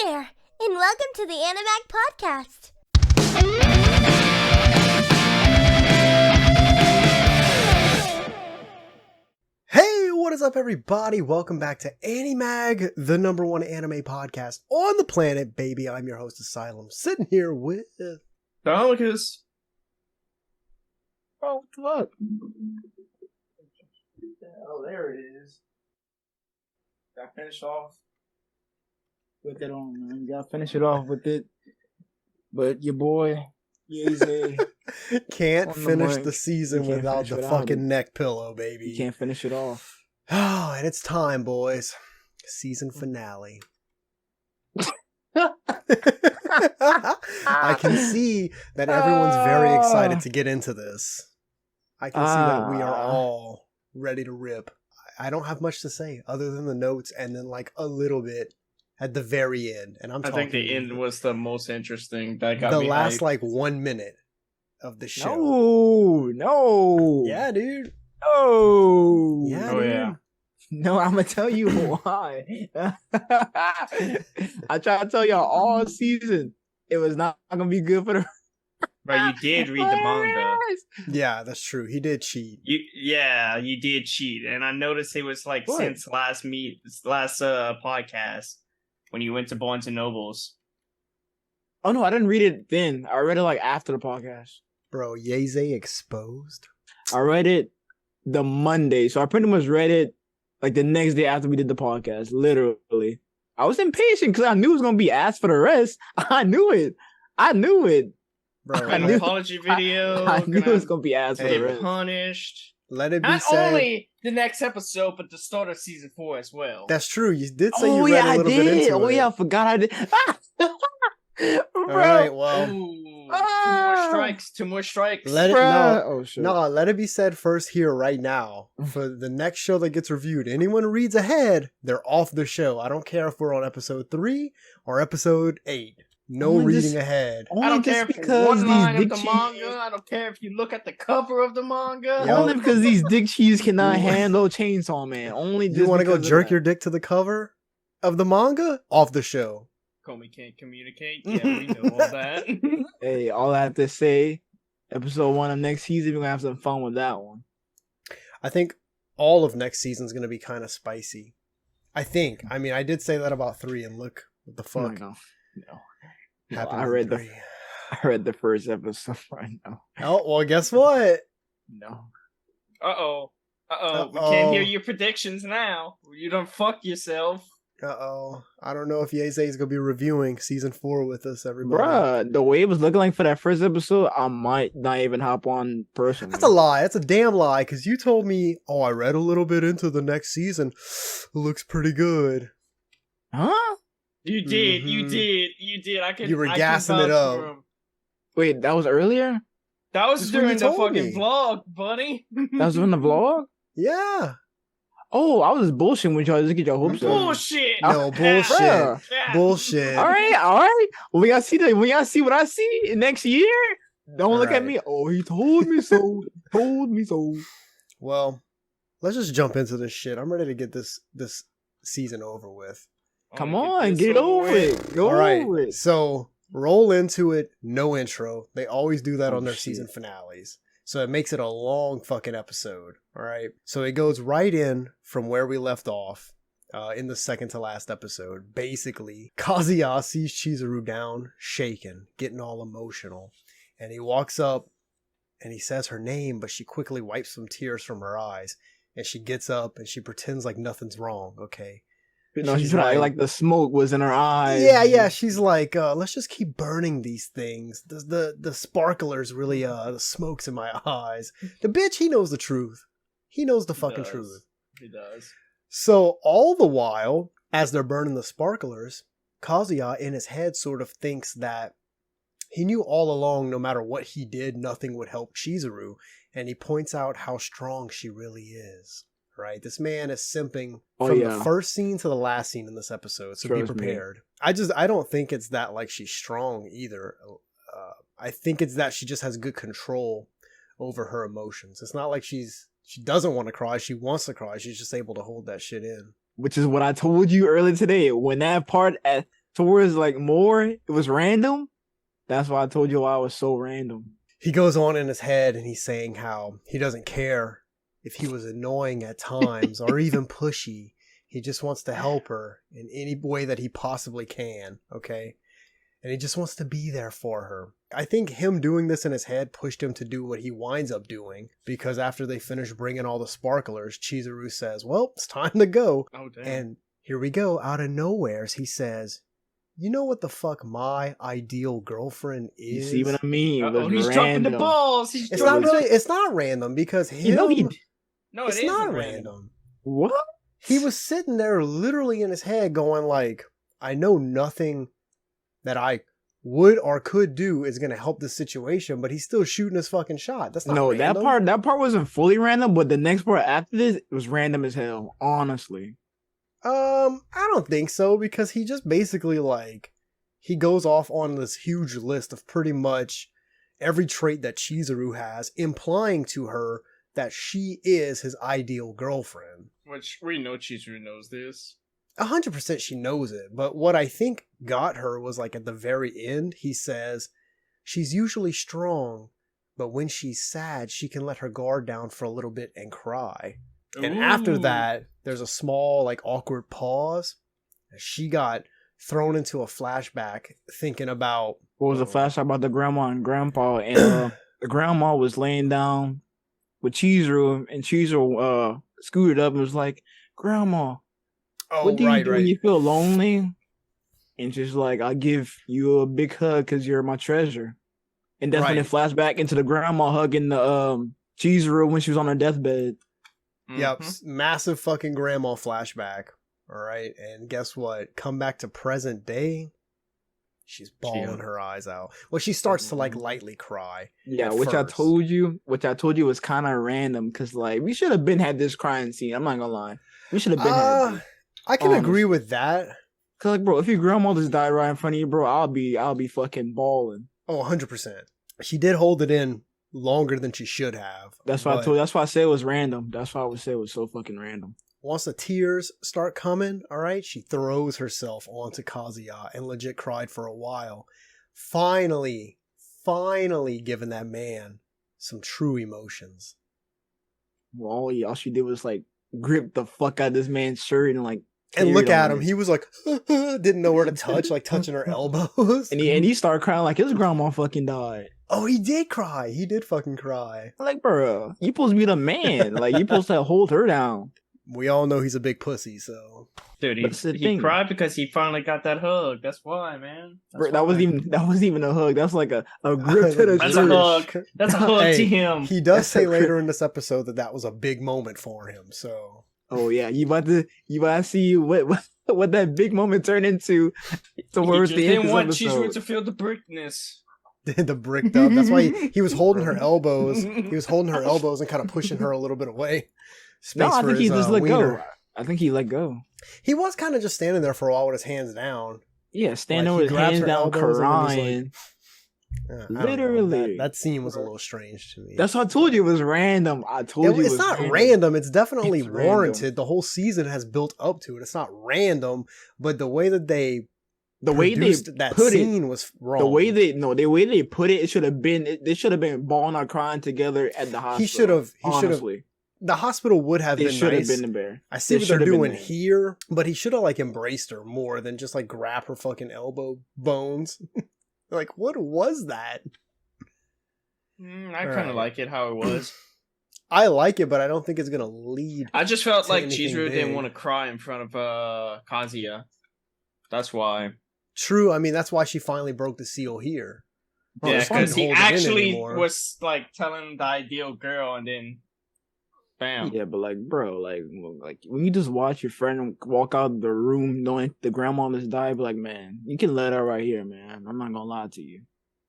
there, and welcome to the Animag podcast. Hey, what is up, everybody? Welcome back to Animag, the #1 anime podcast on the planet, baby. I'm your host, Asylum, sitting here with... Domicus. Oh, what? Oh, there it is. Got finished off With it on, man. You gotta finish it off with it. But your boy, Yeezy, Can't On the finish mic. the season You can't without finish the without fucking it. neck pillow, baby. you can't finish it off. Oh, and it's time, boys. Season finale. I can see that everyone's very excited to get into this. I can see that we are all ready to rip. I don't have much to say other than the notes and then like a little bit at the very end. And I'm I talking think the end was the most interesting. That got the me last hyped. like 1 minute of the show. No. Yeah, dude. No. Yeah, Oh, dude. yeah. No, I'm gonna tell you why. I tried to tell y'all all season it was not gonna be good for the. But you did read the manga. Yeah, that's true. He did cheat. You did cheat, and I noticed it was like What? since last podcast when you went to Barnes and Nobles. Oh no, I didn't read it then. I read it like after the podcast. Bro, Yeze exposed. I read it the Monday, so I pretty much read it like the next day after we did the podcast. Literally, I was impatient because I knew it was gonna be asked for the rest. I knew it. Bro, An knew- apology video. I knew it was gonna be asked for Hey, the Get rest. punished. let it be Not said. only the next episode, but the start of season 4 as well. That's true. You did say Oh you read yeah, a I little bit did. into Oh it. yeah, I forgot I did. All right, well, Ooh, Ah. Two more strikes. let it Bruh. no, Oh shit. no, let it be said first here right now. For the next show that gets reviewed, anyone who reads ahead, they're off the show. I don't care if we're on episode 3 or episode 8. No Only reading just- ahead. Only I don't just care if because one line these of the dick manga. cheese. I don't care if you look at the cover of the manga. Yo. Only because these dick cheese cannot You- handle Chainsaw Man. Only just You want to go because of jerk that. your dick to the cover of the manga? Off the show. Comey can't communicate. Yeah, we know all that. Hey, all I have to say, episode 1 of next season, we're gonna have some fun with that one. I think all of next season's going to be kind of spicy. I think. I mean, I did say that about 3, and look what the fuck No. happened. I in read 3. I read the first episode right now. Oh, well, guess what? No. Uh-oh. We Uh-oh. can't hear your predictions now. You done fuck yourself. Uh-oh. I don't know if Yeze is going to be reviewing season 4 with us, everybody. Bruh, the way it was looking like for that first episode, I might not even hop on personally. That's a lie. That's a damn lie, because you told me, oh, I read a little bit into the next season. Looks pretty good. Huh? You did. You Mhm. did. You did. I can. You were I can gassing it vouch up. for him. Wait, that was earlier? That was That's what you during the told fucking me. vlog, buddy. That was in the vlog? Yeah. Oh, I was just bullshitting with y'all just to get your hopes up. Bullshit. No, bullshit. Bruh. Yeah. Bullshit. All right. Well, we gotta see what I see next year. Don't look at Alright. me. Oh, he told me so. He told me so. Well, let's just jump into this shit. I'm ready to get this season over with. Come Wanna on, this get it over it. Go All right. over it. So roll into it. No intro. They always do that Oh, on their shit. season finales. So it makes it a long fucking episode. All right. So it goes right in from where we left off in the second to last episode. Basically, Kazuya sees Chizuru down, shaken, getting all emotional. And he walks up and he says her name, but she quickly wipes some tears from her eyes. And she gets up and she pretends like nothing's wrong. Okay. No, she's She's trying like- like the smoke was in her eyes. Yeah. She's like, let's just keep burning these things. The sparklers really, the smoke's in my eyes. The bitch, he knows the truth. He knows the fucking does. truth. He does. So all the while, as they're burning the sparklers, Kazuya in his head sort of thinks that he knew all along, no matter what he did, nothing would help Chizuru. And he points out how strong she really is. Right? This man is simping from the first scene to the last scene in this episode. So Trust be me. prepared. I don't think it's that like she's strong either. I think it's that she just has good control over her emotions. It's not like she doesn't want to cry. She wants to cry. She's just able to hold that shit in. Which is what I told you earlier today. When that part at towards like more, it was random. That's why I told you why it was so random. He goes on in his head and he's saying how he doesn't care if he was annoying at times or even pushy. He just wants to help her in any way that he possibly can, okay? And he just wants to be there for her. I think him doing this in his head pushed him to do what he winds up doing, because after they finish bringing all the sparklers, Chizuru says, well, it's time to go. Oh, damn. And here we go, out of nowheres, he says, you know what the fuck my ideal girlfriend You is? see what I mean? It was He's dropping the random. balls. It's not really, it's not random because him, No, it's it is not random. random. What? He was sitting there literally in his head going like, I know nothing that I would or could do is going to help this situation, but he's still shooting his fucking shot. That's not No, random. that part wasn't fully random, but the next part after this it was random as hell, honestly. I don't think so, because he just basically like, he goes off on this huge list of pretty much every trait that Chizuru has, implying to her that she is his ideal girlfriend. Which we know Chizuru knows this. 100% she knows it, but what I think got her was like at the very end, he says, she's usually strong, but when she's sad, she can let her guard down for a little bit and cry. And after Ooh. that, there's a small, like, awkward pause. She got thrown into a flashback thinking about... What was the flashback about the grandma and grandpa? And the grandma was laying down with Chizuru, and Chizuru scooted up and was like, Grandma, what do you do when you feel lonely? And she's like, I'll give you a big hug because you're my treasure. And that's when it flashed back into the grandma hugging the Chizuru when she was on her deathbed. Yep, massive fucking grandma flashback. All right, and guess what? Come back to present day. She's bawling her eyes out. Well, she starts to like lightly cry. Yeah, which I told you was kind of random because like we should have been had this crying scene. I'm not gonna lie, we should have been had this. I can agree with that. Cause like, bro, if your grandma just died right in front of you, bro, I'll be fucking bawling. Oh, 100%. She did hold it in longer than she should have. That's why I told. That's why I said it was random. That's why I would say it was so fucking random. Once the tears start coming, all right, she throws herself onto Kazuya and legit cried for a while. Finally giving that man some true emotions. Well, all she did was like grip the fuck out of this man's shirt and like. And look at him. He was like, didn't know where to touch, like touching her elbows. And he started crying like his grandma fucking died. Oh, he did cry. He did fucking cry. Like, bro, you supposed to be the man. Like, you supposed to hold her down. We all know he's a big pussy, so. Dude, he cried because he finally got that hug. That's why, man. Bro, that wasn't even a hug. That's like a grip to the That's shirt. a hug. That's a hug to him. He does say later in this episode that was a big moment for him, so. Oh yeah, you about to see what that big moment turned into towards the end of the episode. Chizuru to feel the brickness. The bricked up. That's why he was holding her elbows. He was holding her elbows and kind of pushing her a little bit away. No, I think he just let go. I think he let go. He was kind of just standing there for a while with his hands down. Yeah, standing with his hands down, crying. Literally, that scene was a little strange to me. That's what I told you. It was random. It's not random. It's definitely warranted. Random. The whole season has built up to it. It's not random, but the way that they put scene was wrong. The way they put it, it should have been. They should have been bawling or crying together at the hospital. He should have. The hospital would have been nice. It should have been there. I see what they're doing here, but he should have like embraced her more than just like grab her fucking elbow bones. Like, what was that? I kind of like it how it was. I like it, but I don't think it's gonna lead. I just felt like Chizuru didn't want to cry in front of Kazuya. That's why. True. I mean, that's why she finally broke the seal here. Yeah, because he actually was like telling the ideal girl, and then, bam. Yeah, but like, bro, like when you just watch your friend walk out the room knowing the grandma just died, be like, man, you can let her right here, man. I'm not gonna lie to you.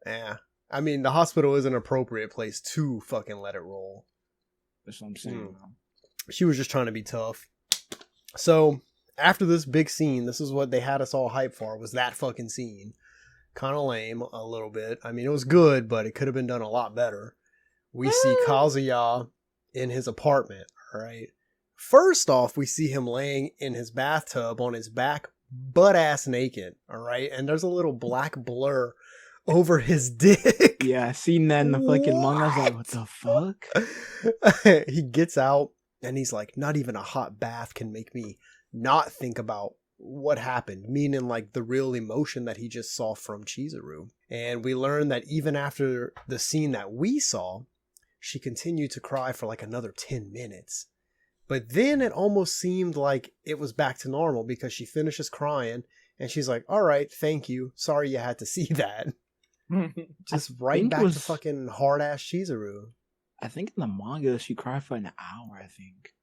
Yeah, I mean, the hospital is an appropriate place to fucking let it roll. That's what I'm saying. She was just trying to be tough. So after this big scene, this is what they had us all hyped for, was that fucking scene. Kind of lame a little bit. I mean, it was good, but it could have been done a lot better. We see Kazuya in his apartment, all right? First off, we see him laying in his bathtub on his back, butt ass naked, all right? And there's a little black blur over his dick. Yeah, I seen that in the fucking manga. I was like, what the fuck? He gets out and he's like, not even a hot bath can make me not think about what happened, meaning like the real emotion that he just saw from Chizuru. And we learn that even after the scene that we saw, she continued to cry for like another 10 minutes. But then it almost seemed like it was back to normal because she finishes crying and she's like, all right, thank you. Sorry you had to see that. Just right back to fucking hard ass Chizuru. I think in the manga she cried for an hour, I think.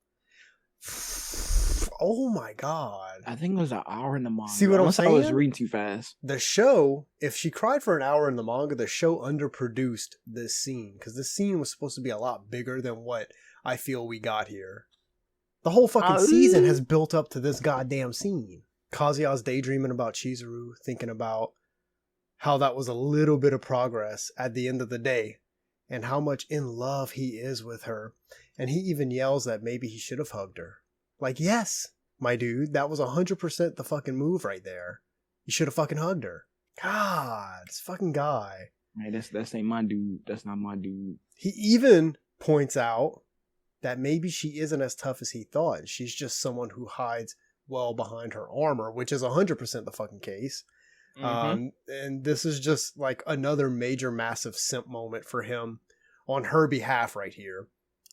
Oh my god. I think it was an hour in the manga. See what I'm saying? I was reading too fast. The show, if she cried for an hour in the manga, the show underproduced this scene. Because this scene was supposed to be a lot bigger than what I feel we got here. The whole fucking season has built up to this goddamn scene. Kazuya's daydreaming about Chizuru, thinking about how that was a little bit of progress at the end of the day. And how much in love he is with her. And he even yells that maybe he should have hugged her. Like, yes, my dude, that was 100% the fucking move right there. You should have fucking hugged her. God, this fucking guy. Man, that's ain't my dude. That's not my dude. He even points out that maybe she isn't as tough as he thought. She's just someone who hides well behind her armor, which is 100% the fucking case. Mm-hmm. And this is just like another major massive simp moment for him on her behalf right here.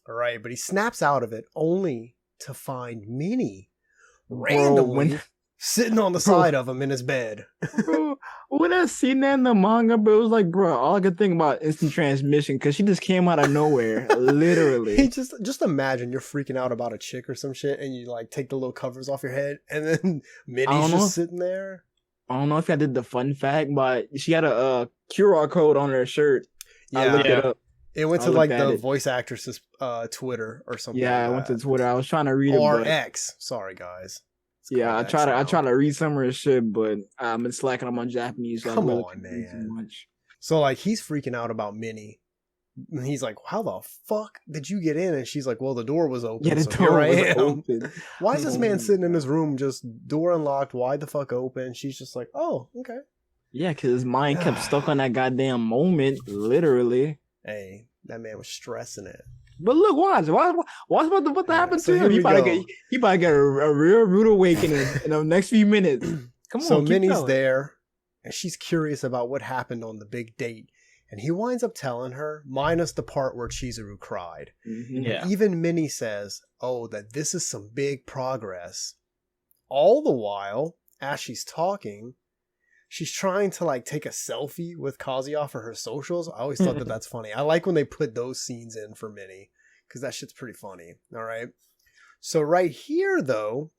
All right, but he snaps out of it only to find Minnie randomly sitting on the side of him in his bed. Bro, when I seen that in the manga, bro, it was like, bro, all I could think about instant transmission because she just came out of nowhere, literally. He just imagine you're freaking out about a chick or some shit, and you like take the little covers off your head, and then Minnie's just sitting there. I don't know if I did the fun fact, but she had a QR code on her shirt. Yeah, I looked it up. It went to like the voice actress's Twitter or something. Yeah, like I went to Twitter. I was trying to read it. Or X. Sorry, guys. Yeah, I try to read some of her shit, but I've been slacking on my Japanese. So Come on, man. So like he's freaking out about Minnie. And he's like, how the fuck did you get in? And she's like, well, the door was open. Yeah, the door was open. Why is this man sitting in his room just door unlocked, wide the fuck open? She's just like, oh, okay. Yeah, because his mind kept stuck on that goddamn moment, literally. Hey, that man was stressing it. But look, watch what happened to him. He probably get a real rude awakening in the next few minutes. Come on, so Minnie's there, and she's curious about what happened on the big date. And he winds up telling her, minus the part where Chizuru cried. Mm-hmm. Yeah. Even Minnie says, oh, that this is some big progress. All the while, as she's talking, she's trying to like take a selfie with Kazuya for her socials. I always thought that that's funny. I like when they put those scenes in for Minnie, because that shit's pretty funny. All right. So right here, though,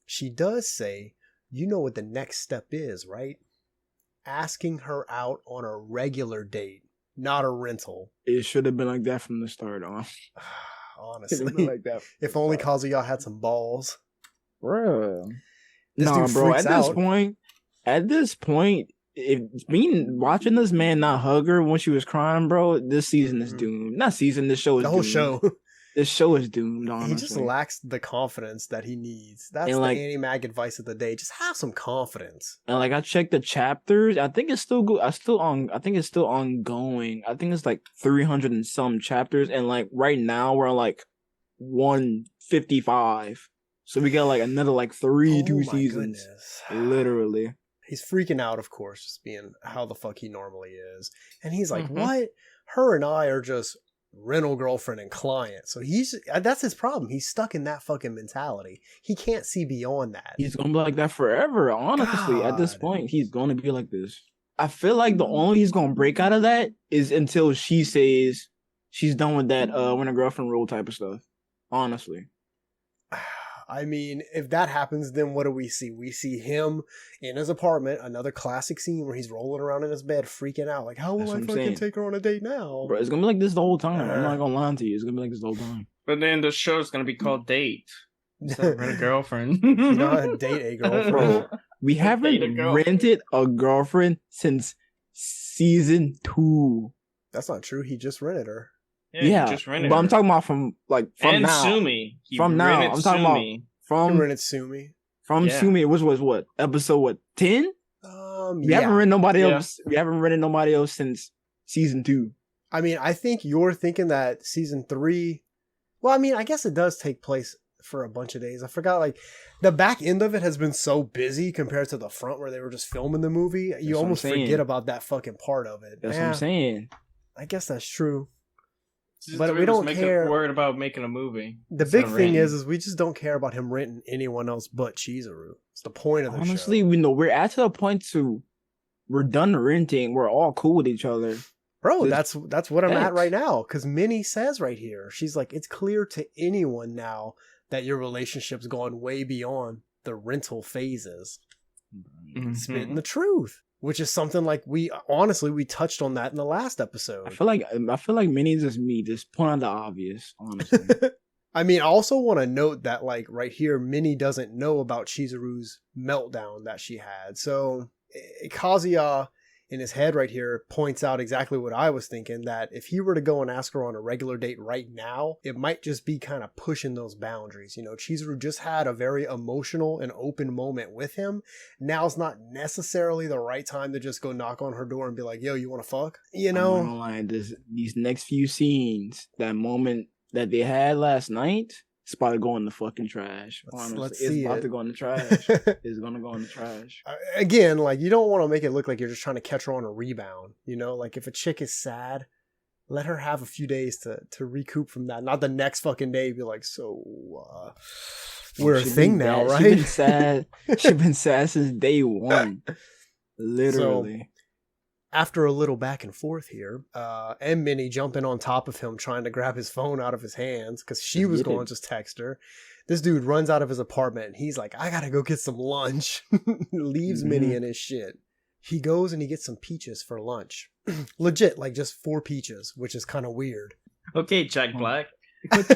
she does say, you know what the next step is, right? Asking her out on a regular date, not a rental. It should have been like that from the start on. Honestly, like that. If only Kazuya had some balls, bro. Bro. At this point, if watching this man not hug her when she was crying, bro, this season is doomed. Not season, this show is doomed. The whole show. This show is doomed, honestly. He just lacks the confidence that he needs. That's the Animag advice of the day. Just have some confidence. And like I checked the chapters, I think it's still good. I think it's still ongoing. I think it's like 300 and some chapters, and like right now we're like 155. So we got like another like two seasons. Goodness. Literally. He's freaking out, of course, just being how the fuck he normally is. And he's like, what? Her and I are just rental girlfriend and client. So that's his problem. He's stuck in that fucking mentality. He can't see beyond that. He's gonna be like that forever. Honestly, God. At this point, he's gonna be like this. I feel like the only he's gonna break out of that is until she says she's done with that when a girlfriend rule type of stuff. Honestly. I mean, if that happens, then what do we see? We see him in his apartment, another classic scene where he's rolling around in his bed, freaking out. Like, how will I fucking take her on a date now? Bro, it's going to be like this the whole time. I'm not going to lie to you. It's going to be like this the whole time. But then the show's going to be called Date. Instead of Rent a Girlfriend. You know how to date a girlfriend. Bro, we haven't rented a girlfriend since season 2. That's not true. He just rented her. Yeah, just rented but her. I'm talking about from and now. Sumi. From now, I'm talking about He rented Sumi. From Sumi, it was what episode 10? We haven't read nobody else. We haven't read nobody else since season 2. I mean, I think you're thinking that season 3. Well, I mean, I guess it does take place for a bunch of days. I forgot, like, the back end of it has been so busy compared to the front where they were just filming the movie. You almost forget about that fucking part of it. That's what I'm saying. I guess that's true. But we don't care. Worried about making a movie. The big thing is we just don't care about him renting anyone else but Chizuru. It's the point of the show. Honestly, we're at the point we're done renting. We're all cool with each other. Bro, that's what I'm at right now. Because Minnie says right here, she's like, it's clear to anyone now that your relationship's gone way beyond the rental phases. Mm-hmm. Spitting the truth. Which is something like we touched on that in the last episode. I feel like Minnie's just me, just point out the obvious, honestly. I mean, I also want to note that, like, right here, Minnie doesn't know about Chizuru's meltdown that she had. So Kazuya, in his head right here, points out exactly what I was thinking, that if he were to go and ask her on a regular date right now, it might just be kind of pushing those boundaries. You know, Chizuru just had a very emotional and open moment with him. Now's not necessarily the right time to just go knock on her door and be like, yo, you want to fuck? You know? I'm not gonna lie, these next few scenes, that moment that they had last night, it's about to go in the fucking trash. Let's see. It's about to go in the trash. It's gonna go in the trash. Again, like, you don't want to make it look like you're just trying to catch her on a rebound. You know, like, if a chick is sad, let her have a few days to recoup from that. Not the next fucking day be like, so we're a thing now, right? She's been sad. She's been sad since day one. Literally. So, after a little back and forth here, and Minnie jumping on top of him trying to grab his phone out of his hands because she was going to just text her. This dude runs out of his apartment and he's like, I gotta go get some lunch. Leaves Minnie in his shit. He goes and he gets some peaches for lunch. Legit, like just 4 peaches, which is kind of weird. Okay, Jack Black. It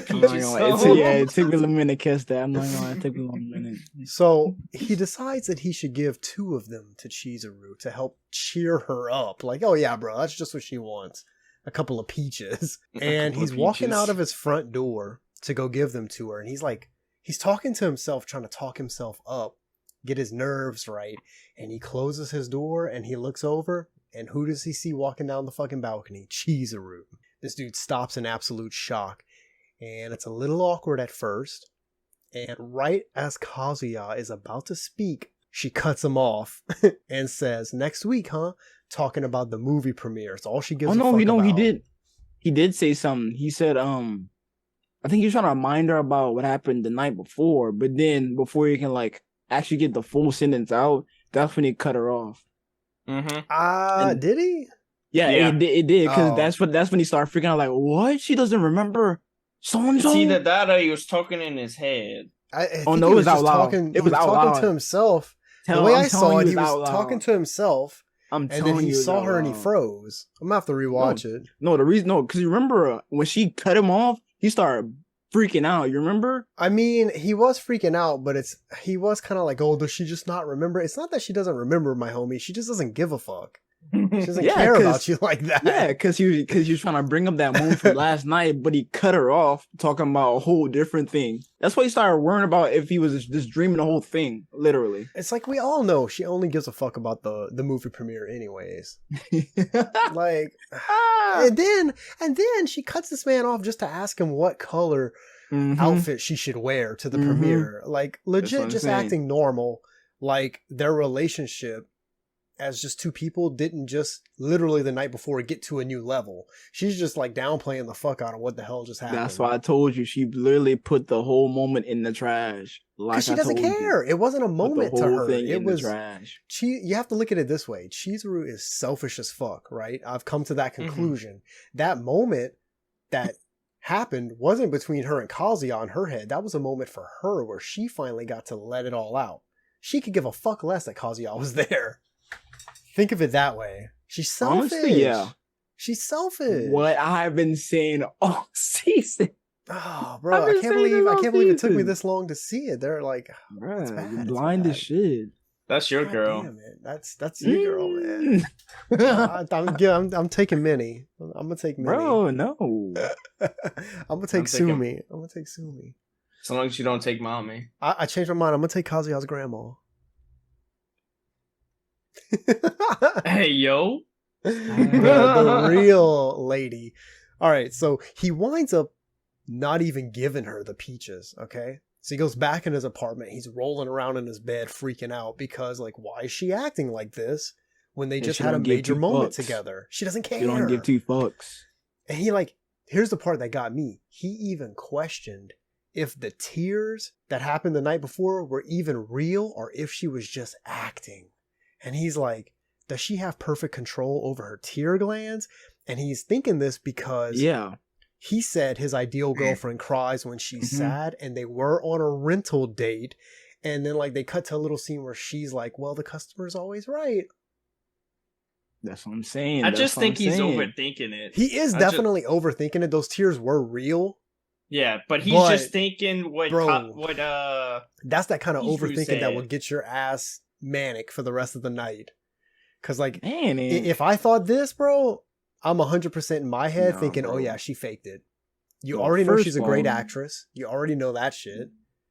took me a minute to catch that. I'm not gonna lie, it took me a minute. So he decides that he should give 2 of them to Chizuru to help cheer her up. Like, oh yeah, bro, that's just what she wants. A couple of peaches. And he's walking out of his front door to go give them to her. And he's talking to himself, trying to talk himself up, get his nerves right. And he closes his door and he looks over. And who does he see walking down the fucking balcony? Chizuru. This dude stops in absolute shock. And it's a little awkward at first. And right as Kazuya is about to speak, she cuts him off and says, next week, huh? Talking about the movie premiere. It's all she gives a fuck about. He did say something. He said, I think he was trying to remind her about what happened the night before. But then before he can, like, actually get the full sentence out, that's when he cut her off. Mm-hmm. Did he? Yeah. It did. Because that's when he started freaking out, like, what? She doesn't remember so-and-so? It's either that or he was talking in his head. It was out loud. It was talking to himself. The way I saw it, he was talking to himself. And then he saw her and he froze. I'm gonna have to rewatch it. No, because you remember when she cut him off, he started freaking out. You remember? I mean, he was freaking out, but he was kind of like, oh, does she just not remember? It's not that she doesn't remember, my homie. She just doesn't give a fuck. She doesn't care about you like that. Yeah, because he was trying to bring up that moment from last night, but he cut her off talking about a whole different thing. That's why he started worrying about if he was just dreaming the whole thing, literally. It's like, we all know she only gives a fuck about the movie premiere anyways. Like, and then she cuts this man off just to ask him what color outfit she should wear to the premiere. Like, legit just acting normal. Like, their relationship as just 2 people didn't just literally the night before get to a new level. She's just like downplaying the fuck out of what the hell just happened. That's why I told you she literally put the whole moment in the trash. Because she doesn't care. It wasn't a moment to her. It was trash. You have to look at it this way. Chizuru is selfish as fuck, right? I've come to that conclusion. That moment that happened wasn't between her and Kazuya in her head. That was a moment for her where she finally got to let it all out. She could give a fuck less that Kazuya was there. Think of it that way. She's selfish. Honestly, yeah. She's selfish. What I've been saying all season. Oh, bro, I can't believe it took me this long to see it. They're like, bro, you're blind as shit. That's your girl. Damn it. That's your girl, man. I'm taking Minnie. I'm gonna take Minnie. Bro, no. I'm gonna take Sumi. As long as you don't take mommy. I changed my mind. I'm gonna take Kazuya's grandma. Hey, yo. The real lady. All right, so he winds up not even giving her the peaches, okay? So he goes back in his apartment. He's rolling around in his bed, freaking out because, like, why is she acting like this when they just had a major moment together? She doesn't care. You don't give 2 fucks. And he, like, here's the part that got me. He even questioned if the tears that happened the night before were even real or if she was just acting. And he's like, does she have perfect control over her tear glands? And he's thinking this because he said his ideal girlfriend cries when she's sad, and they were on a rental date. And then, like, they cut to a little scene where she's like, well, the customer's always right. That's what I'm saying. I just think he's overthinking it. He is definitely overthinking it. Those tears were real. Yeah, but he's just thinking what that's that kind of overthinking said. that will get your ass manic for the rest of the night. Because, like, Man, if I thought this, bro, I'm 100% in my head thinking, bro. Oh, yeah, she faked it. You already know she's a great actress. You already know that shit.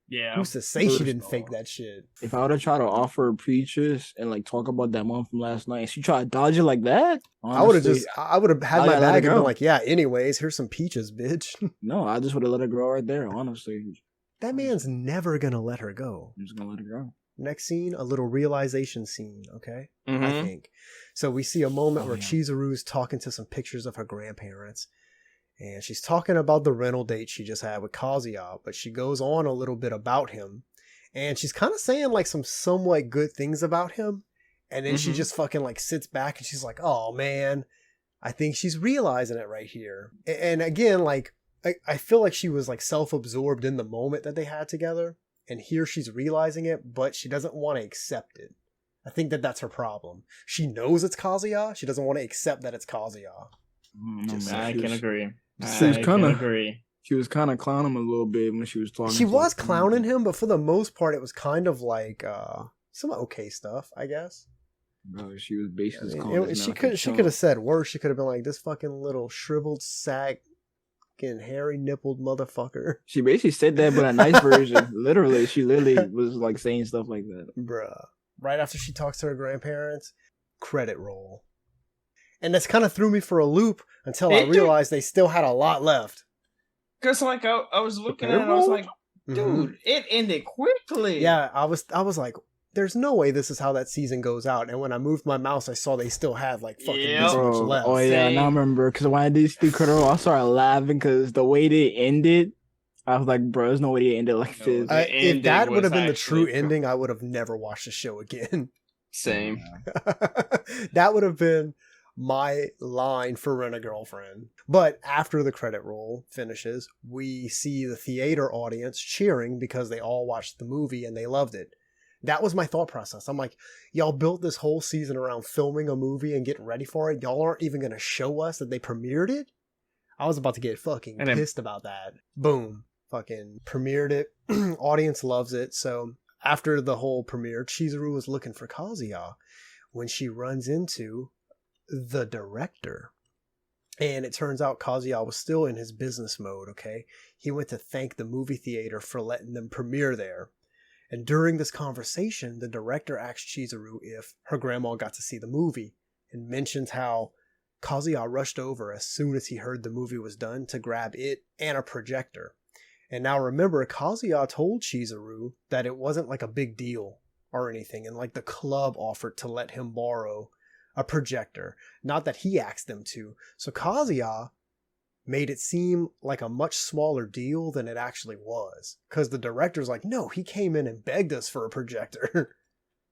Yeah. Who's to say she didn't fake that shit? If I would have tried to offer her peaches and, like, talk about that one from last night, she tried to dodge it like that, honestly, I would have had my bag and been like, yeah, anyways, here's some peaches, bitch. No, I just would have let her go right there, honestly. That man's never going to let her go. I'm just going to let her go. Next scene, a little realization scene, okay? I think. So we see a moment where Chizuru's talking to some pictures of her grandparents. And she's talking about the rental date she just had with Kazuya, but she goes on a little bit about him. And she's kind of saying, like, some somewhat good things about him. And then she just fucking, like, sits back and she's like, oh, man, I think she's realizing it right here. And again, like, I feel like she was, like, self-absorbed in the moment that they had together. And here she's realizing it, but she doesn't want to accept it. I think that's her problem. She knows it's Kazuya. She doesn't want to accept that it's Kazuya. I can agree. She was kind of clowning him a little bit when she was talking. She was clowning him, but for the most part, it was kind of like some okay stuff, I guess. No, she was basically she could have said worse. She could have been like, this fucking little shriveled sack, fucking hairy nippled motherfucker. She basically said that, but a nice version. She literally was like saying stuff like that. Bruh. Right after she talks to her grandparents, credit roll. And this kind of threw me for a loop until I realized they still had a lot left. Because, like, I was looking at it, I was like, dude, it ended quickly. Yeah, I was like, there's no way this is how that season goes out. And when I moved my mouse, I saw they still had, like, fucking this much left. Oh, yeah, and I remember, because when I did see credit roll, I started laughing because the way they ended, I was like, bro, there's no way they ended like this. If that would have been the true ending, I would have never watched the show again. Same. That would have been my line for Rent a Girlfriend. But after the credit roll finishes, we see the theater audience cheering because they all watched the movie and they loved it. That was my thought process. I'm like, y'all built this whole season around filming a movie and getting ready for it. Y'all aren't even going to show us that they premiered it? I was about to get fucking pissed about that. Boom. Fucking premiered it. Audience loves it. So after the whole premiere, Chizuru was looking for Kazuya when she runs into the director. And it turns out Kazuya was still in his business mode, okay? He went to thank the movie theater for letting them premiere there. And during this conversation, the director asked Chizuru if her grandma got to see the movie and mentions how Kazuya rushed over as soon as he heard the movie was done to grab it and a projector. And now remember, Kazuya told Chizuru that it wasn't like a big deal or anything, and like the club offered to let him borrow a projector, not that he asked them to. So Kazuya made it seem like a much smaller deal than it actually was, because the director's like, no, he came in and begged us for a projector.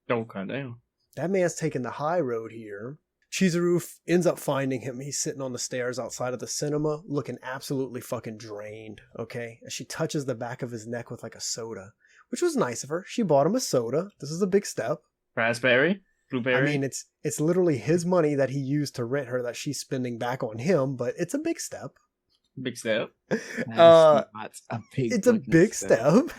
Don't calm down. That man's taking the high road here. Chizuru ends up finding him. He's sitting on the stairs outside of the cinema, looking absolutely fucking drained, okay? And she touches the back of his neck with like a soda, which was nice of her. She bought him a soda. This is a big step. Raspberry? Blueberry? I mean, it's literally his money that he used to rent her that she's spending back on him, but it's a big step. Big step. It's a big step.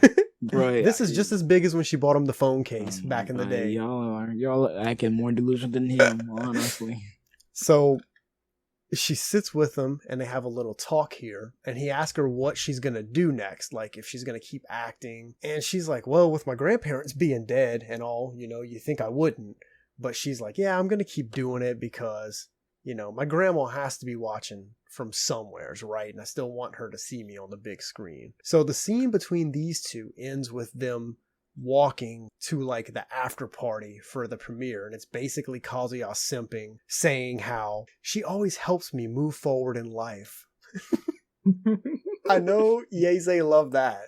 Right. This is just as big as when she bought him the phone case back in the day. Y'all acting more delusional than him, honestly. So she sits with him and they have a little talk here, and he asks her what she's gonna do next, like if she's gonna keep acting. And she's like, well, with my grandparents being dead and all, you think I wouldn't. But she's like, yeah, I'm gonna keep doing it because, my grandma has to be watching from somewheres, right? And I still want her to see me on the big screen. So the scene between these two ends with them walking to like the after party for the premiere, and it's basically Kazuya simping, saying how she always helps me move forward in life. I know Yeze loved that.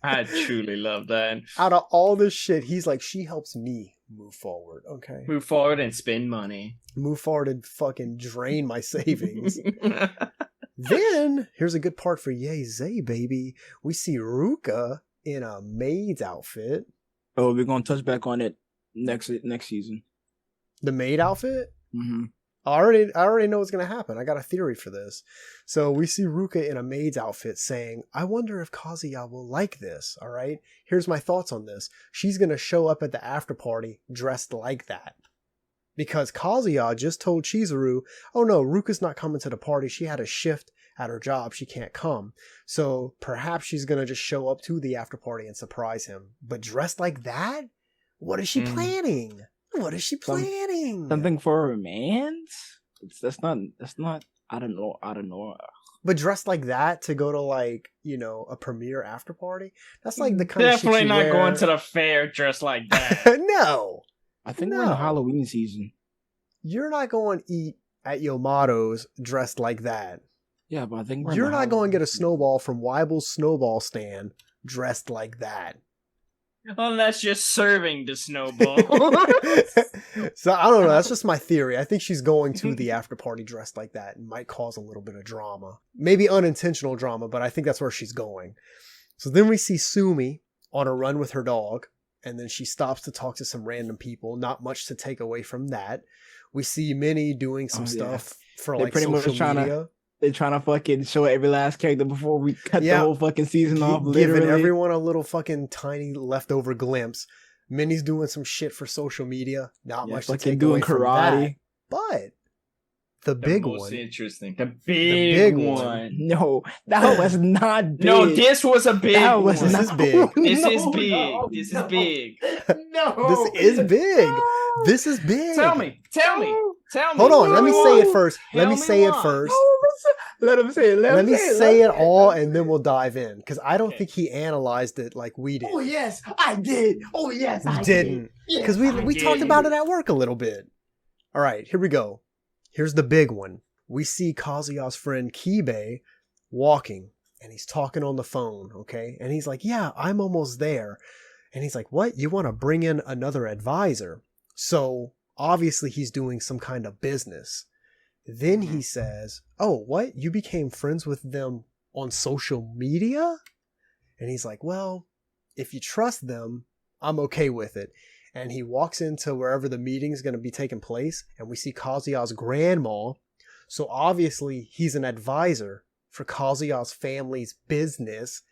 I truly love that. Out of all this shit, he's like, she helps me move forward. Okay, move forward and spend money. Move forward and fucking drain my savings. Then here's a good part for Yeze, baby. We see Ruka in a maid's outfit. Oh, we're gonna touch back on it next season. The maid outfit? Mm-hmm. I already know what's gonna happen. I got a theory for this. So we see Ruka in a maid's outfit saying, I wonder if Kazuya will like this. All right, here's my thoughts on this. She's gonna show up at the after party dressed like that. Because Kazuya just told Chizuru, oh no, Ruka's not coming to the party. She had a shift at her job. She can't come. So perhaps she's going to just show up to the after party and surprise him. But dressed like that? What is she planning? What is she planning? Something for romance? That's not, I don't know. But dressed like that to go to like, a premiere after party? That's like the kind of shit definitely you not wear. going to the fair dressed like that. No. I think we're in Halloween season. You're not going to eat at Yamato's dressed like that. Yeah, but I think you're not going to get a snowball from Weibel's snowball stand dressed like that. Unless you're serving the snowball. So I don't know. That's just my theory. I think she's going to the after party dressed like that and might cause a little bit of drama. Maybe unintentional drama, but I think that's where she's going. So then we see Sumi on a run with her dog. And then she stops to talk to some random people. Not much to take away from that. We see Minnie doing some stuff for like social media. They're trying to fucking show every last character before we cut the whole fucking season off. Literally. Giving everyone a little fucking tiny leftover glimpse. Minnie's doing some shit for social media. Not much to take away from that. But the big one. Most interesting. The big one. No, that was not big. No, this was a big one. This is big. This is big. This is big. No. This is big. This is big. Tell me. Hold on. Let me say it first. Let me say it first. Let him say it. Let me say it all, and then we'll dive in. Because I don't think he analyzed it like we did. Oh, yes, I did. Oh, yes, I didn't. Because we talked about it at work a little bit. All right, here we go. Here's the big one. We see Kazuya's friend Kibe walking, and he's talking on the phone, okay? And he's like, yeah, I'm almost there. And he's like, what? You want to bring in another advisor? So obviously he's doing some kind of business. Then he says, oh, what? You became friends with them on social media? And he's like, well, if you trust them, I'm okay with it. And he walks into wherever the meeting is going to be taking place, and we see Kazuya's grandma. So obviously he's an advisor for Kazuya's family's business.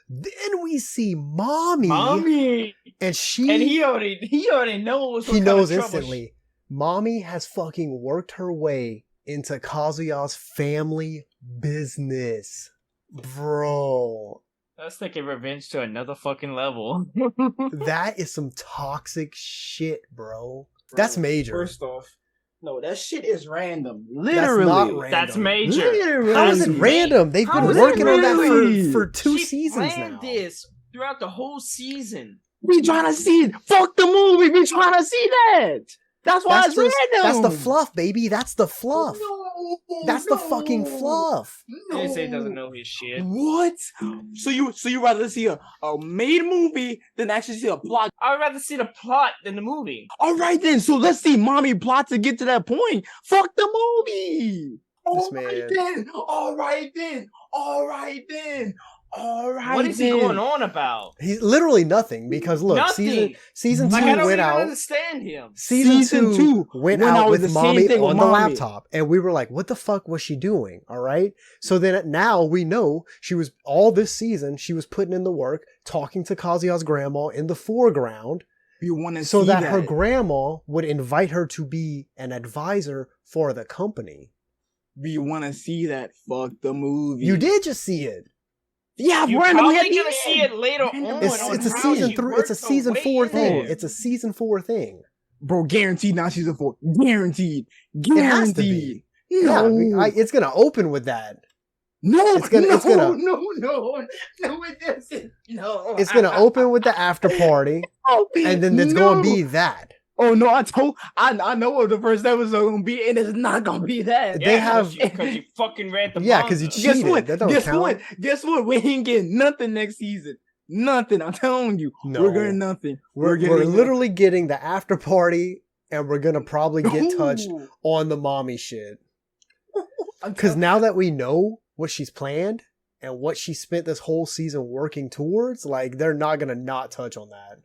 Then we see Mommy. And he already knows. He knows instantly. Mommy has fucking worked her way into Kazuya's family business. Bro. That's taking revenge to another fucking level. That is some toxic shit, bro. That's major. First off, no, that shit is random. Literally. That's not random. That's major. Literally. How is it random? They've been working on that for 2 seasons now. This throughout the whole season. We trying to see it. Fuck the movie. We trying to see that. That's why it's random. That's the fluff, baby. That's the fluff. That's the fucking fluff. They doesn't know his shit. What? So you rather see a made movie than actually see a plot? I'd rather see the plot than the movie. All right then. So let's see Mommy plot to get to that point. Fuck the movie. All right then. What is he going on about? He's literally nothing, because look, season 2 I don't went out. Understand him. Season 2 went out with Mommy on the laptop, and we were like, "What the fuck was she doing?" All right. So then now we know she was all this season. She was putting in the work, talking to Kazuya's grandma in the foreground. You want to so see that her grandma would invite her to be an advisor for the company. we want to see that. Fuck the movie. You did just see it. Yeah, You're randomly probably at the gonna see end. it later on. It's a how season you 3. work It's a the season way 4 in thing. there. It's a season 4 thing. Bro, guaranteed not season 4. Guaranteed. It has to be. No. Yeah, it's gonna open with that. No, It's gonna- no, it's gonna- no, it doesn't. No. It's gonna open with the after party, Oh, and then it's gonna be that. Oh no! I know what the first episode gonna be, and it's not gonna be that. They have- because you fucking read the Yeah, manga. because you Guess cheated. what? That don't Guess count. what? Guess what? We ain't getting nothing next season. Nothing. I'm telling you, No. we're getting nothing. We're getting literally getting the after party, and we're gonna probably get Ooh. touched on the mommy shit. I'm Because telling- now that we know what she's planned and what she spent this whole season working towards, like they're not gonna not touch on that.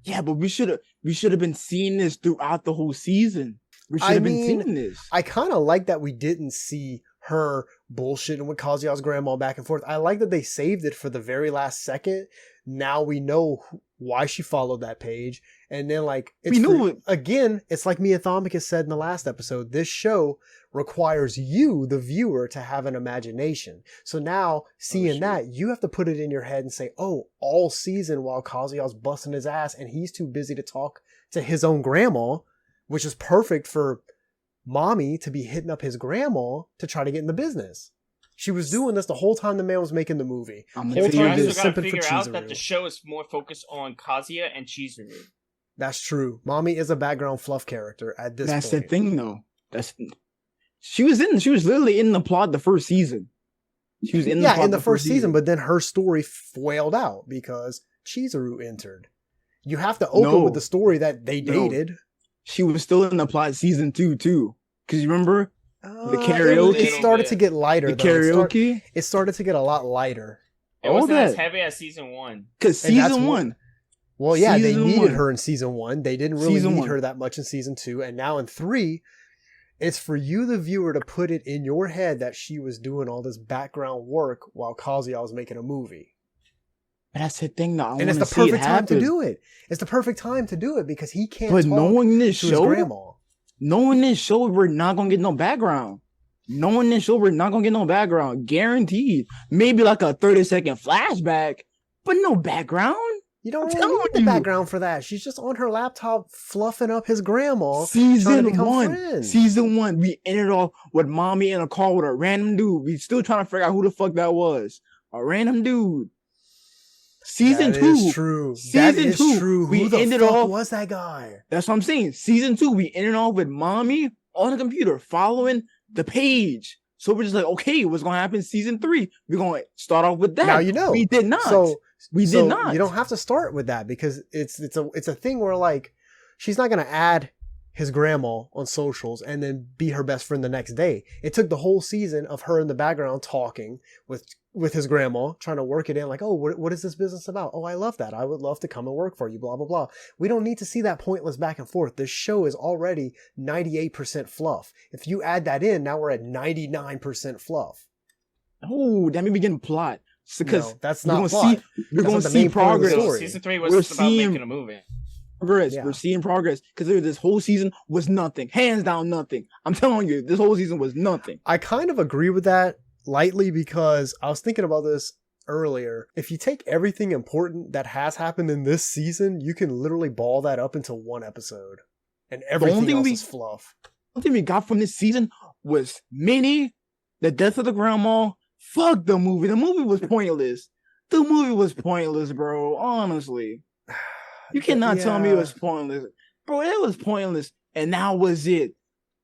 yeah, but we should have been seeing this throughout the whole season. We should I have been mean, seeing this. I kind of like that we didn't see her bullshitting with Kazuya's grandma back and forth. I like that they saved it for the very last second. Now we know why she followed that page. And then, like, it's We knew it. again, it's like Mia Thomicus said in the last episode, this show requires you, the viewer, to have an imagination. So now, seeing that, you have to put it in your head and say, oh, all season while Kazuya's busting his ass and he's too busy to talk to his own grandma, which is perfect for mommy to be hitting up his grandma to try to get in the business. She was doing this the whole time the man was making the movie. I'm Whole gonna You tell time you he also was this. gotta simping for figure out that the Chizuru. show is more focused on Kazuya and Chizuru. That's true. Mommy is a background fluff character at this That's point. the thing, though. She was literally in the plot the first season. She was in the plot in the first season, but then her story foiled out because Chizuru entered. You have to open No. with the story that they No. dated. she was still in the plot season 2 too. Because you remember It karaoke? started to get lighter. the though. karaoke? It started to get a lot lighter. It All wasn't as that. heavy as season 1. Because And that's season what- 1. Well, yeah, they Season needed one. her in season 1. They didn't really Season need one. her that much in season 2. And now in 3, it's for you, the viewer, to put it in your head that she was doing all this background work while Kazuya was making a movie. But that's the thing, though. I And it's want the to see it perfect time to happen. do it. It's the perfect time to do it because he can't But talk knowing this to his show, grandma. we're not gonna get no background. Knowing this show, we're not gonna get no background. Guaranteed. Maybe like a 30-second flashback, but no background. You don't I'm really telling need the you. background for that. She's just on her laptop fluffing up his grandma. trying to Season become 1. friends. Season 1. We ended off with mommy in a car with a random dude. We still trying to figure out who the fuck that was. A random dude. Season That 2. is true. That Season is 2. true. We Who the ended fuck off. was that guy? That's what I'm saying. Season 2. We ended off with mommy on the computer following the page. So we're just like, okay, what's gonna happen in season 3? We're gonna start off with that. Now you know. We did not. So we so did not. You don't have to start with that because it's a thing where like she's not gonna add his grandma on socials and then be her best friend the next day. It took the whole season of her in the background talking with his grandma, trying to work it in like, oh, what is this business about? Oh, I love that. I would love to come and work for you, blah, blah, blah. We don't need to see that pointless back and forth. This show is already 98% fluff. If you add that in, now we're at 99% fluff. Oh, that may be getting plot. Because No, that's we're not gonna plot. we're That's gonna not the see main point of the progress. story. Season 3 was We're just about seeing- making a movie. Yeah. We're seeing progress because this whole season was nothing. Hands down, nothing. I'm telling you, this whole season was nothing. I kind of agree with that lightly because I was thinking about this earlier. If you take everything important that has happened in this season, you can literally ball that up into one episode. And everything thing else we- is fluff. One thing we got from this season was Minnie, the death of the grandma. Fuck the movie. The movie was pointless. The movie was pointless, bro. Honestly. You cannot tell me it Yeah. was pointless. Bro, it was pointless. And that was it.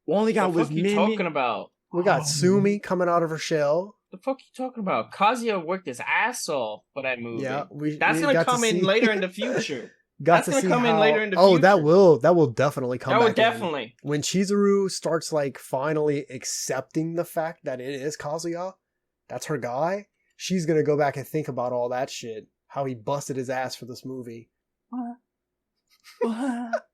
Only guy What the was fuck you Minnie. talking about? We got Oh, Sumi coming out of her shell. The fuck you talking about? Kazuya worked his ass off for that movie. Yeah, That's we gonna got to come in see- later in the future. Got That's to gonna see come in how- later in the Oh, that future. will definitely come That back. would definitely. When Chizuru starts like finally accepting the fact that it is Kazuya, that's her guy, she's gonna go back and think about all that shit. How he busted his ass for this movie. What?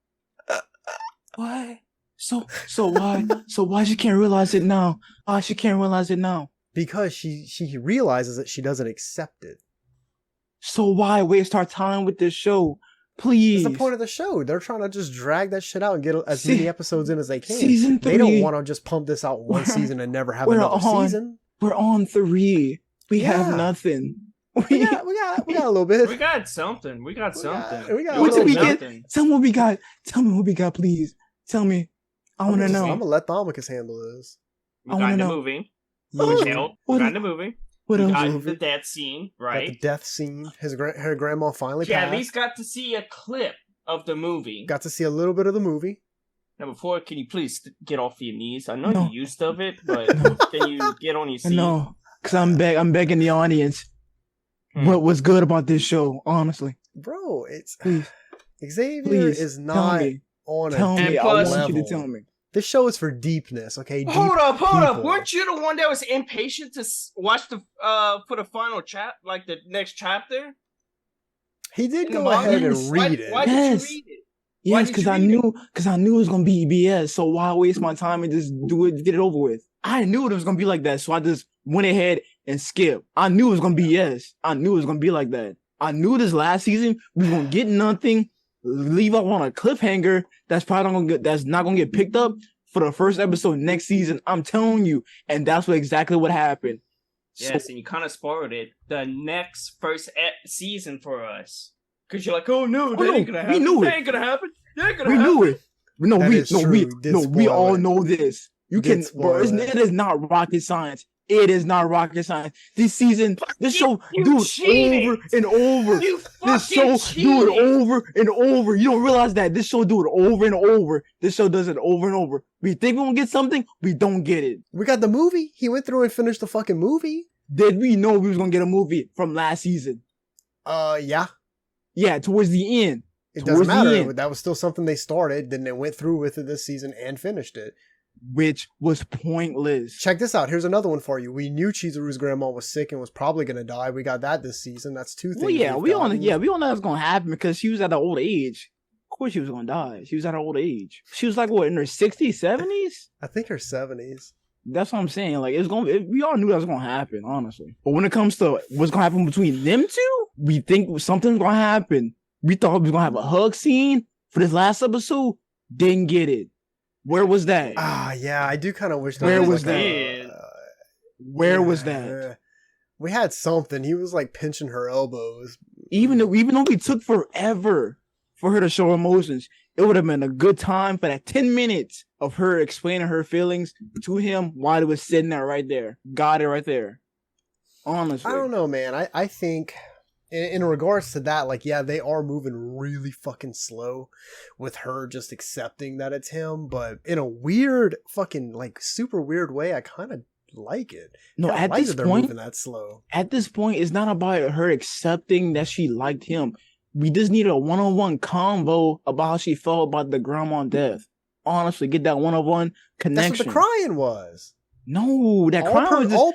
What? So why she can't realize it now? Why she can't realize it now? Because she realizes that she doesn't accept it. So why waste our time with this show? Please. That's the point of the show. They're trying to just drag that shit out and get as many episodes in as they can. Season 3. They don't want to just pump this out one season and never have another season. We're on 3. We have nothing. We got a little bit. We got something. We got something. What did we get? Tell me what we got. Tell me what we got, please. Tell me. I want to know. I'm gonna let Thomicus handle this. We got the movie. Which helped. We got the movie. What we else? got the death scene, right? Got the death scene. Her grandma finally passed. Yeah, at least got to see a clip of the movie. Got to see a little bit of the movie. Now, before, can you please get off your knees? I know you're used of it, but can you get on your seat? No, because I'm begging the audience. What was good about this show, honestly? Bro, it's... Please. Xavier is not on a Tell me. deep I want level. you to tell me. This show is for deepness, okay? Hold up. Weren't you the one that was impatient to watch the for the final like the next chapter? He did go ahead and read it. Why did you read it? Yes, because I knew it was gonna be BS. So why waste my time and just do it, get it over with? I knew it was gonna be like that, so I just went ahead and skipped. I knew it was gonna be I knew it was gonna be like that. I knew this last season we were gonna get nothing, leave up on a cliffhanger that's probably not gonna get picked up for the first episode next season. I'm telling you, and that's exactly what happened. Yes, and you kind of spoiled it. The next first season for us, because you're like, oh no, that ain't gonna happen. We knew it. That ain't gonna happen. That ain't gonna we happen. knew it. We all know this. It is not rocket science. It is not rocket science. This season, this show, do it over and over. This show, do it over and over. You don't realize that this show do it over and over. This show does it over and over. We think we're gonna get something, we don't get it. We got the movie. He went through and finished the fucking movie. Did we know we was gonna get a movie from last season? Yeah. Yeah, towards the end. It doesn't matter. That was still something they started. Then they went through with it this season and finished it. Which was pointless. Check this out. Here's another one for you. We knew Chizuru's grandma was sick and was probably going to die. We got that this season. That's 2 things. Well, yeah, we all know that's going to happen because she was at an old age. Of course she was going to die. She was at an old age. She was like, what, in her 60s, 70s? I think her 70s. That's what I'm saying. Like, we all knew that was going to happen, honestly. But when it comes to what's going to happen between them two, we think something's going to happen. We thought we was going to have a hug scene for this last episode. Didn't get it. Where was that? Yeah, I do kind of wish. Where was that? Where was that? We had something. He was like pinching her elbows. Even though we took forever for her to show emotions, it would have been a good time for that 10 minutes of her explaining her feelings to him while he was sitting there right there. Got it right there. Honestly. I don't know, man. I think... In regards to that, like, yeah, they are moving really fucking slow with her just accepting that it's him, but in a weird fucking, like, super weird way, I kind of like it. No, at this point, they're moving that slow. At this point, it's not about her accepting that she liked him. We just needed a one-on-one convo about how she felt about the grandma death. Honestly, get that one-on-one connection. That's what the crying was. No, that crying was just...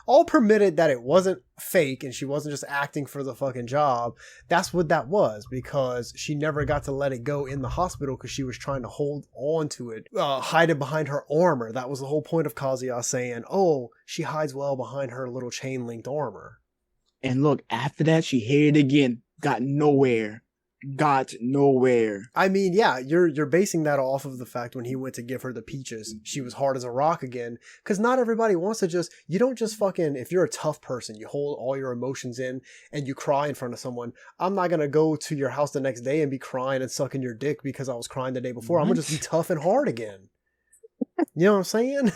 all permitted that it wasn't fake and she wasn't just acting for the fucking job. That's what that was, because she never got to let it go in the hospital because she was trying to hold on to it, hide it behind her armor. That was the whole point of Kazuya saying, oh, she hides well behind her little chain-linked armor. And look, after that, she hid it again. Got nowhere. I mean, yeah, you're basing that off of the fact when he went to give her the peaches, she was hard as a rock again. Because not everybody wants to you don't just fucking, if you're a tough person, you hold all your emotions in and you cry in front of someone. I'm not going to go to your house the next day and be crying and sucking your dick because I was crying the day before. I'm going to just be tough and hard again. You know what I'm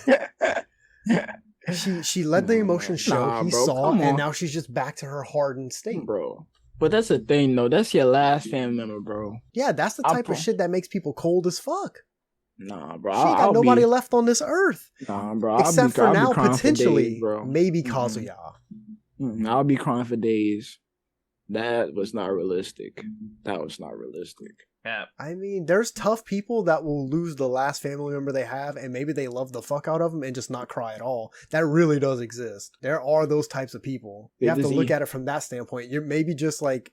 saying? She let the emotions show. He saw, and now she's just back to her hardened state. Bro. But that's the thing, though. That's your last family member, bro. Yeah, that's the type of shit that makes people cold as fuck. Nah, bro. She got nobody left on this earth. Nah, bro. Except for now, potentially, days, bro. maybe Kazuya. I'll be crying for days. That was not realistic. Yeah. I mean, there's tough people that will lose the last family member they have, and maybe they love the fuck out of them and just not cry at all. That really does exist. There are those types of people. You have to look at it from that standpoint. You're maybe just like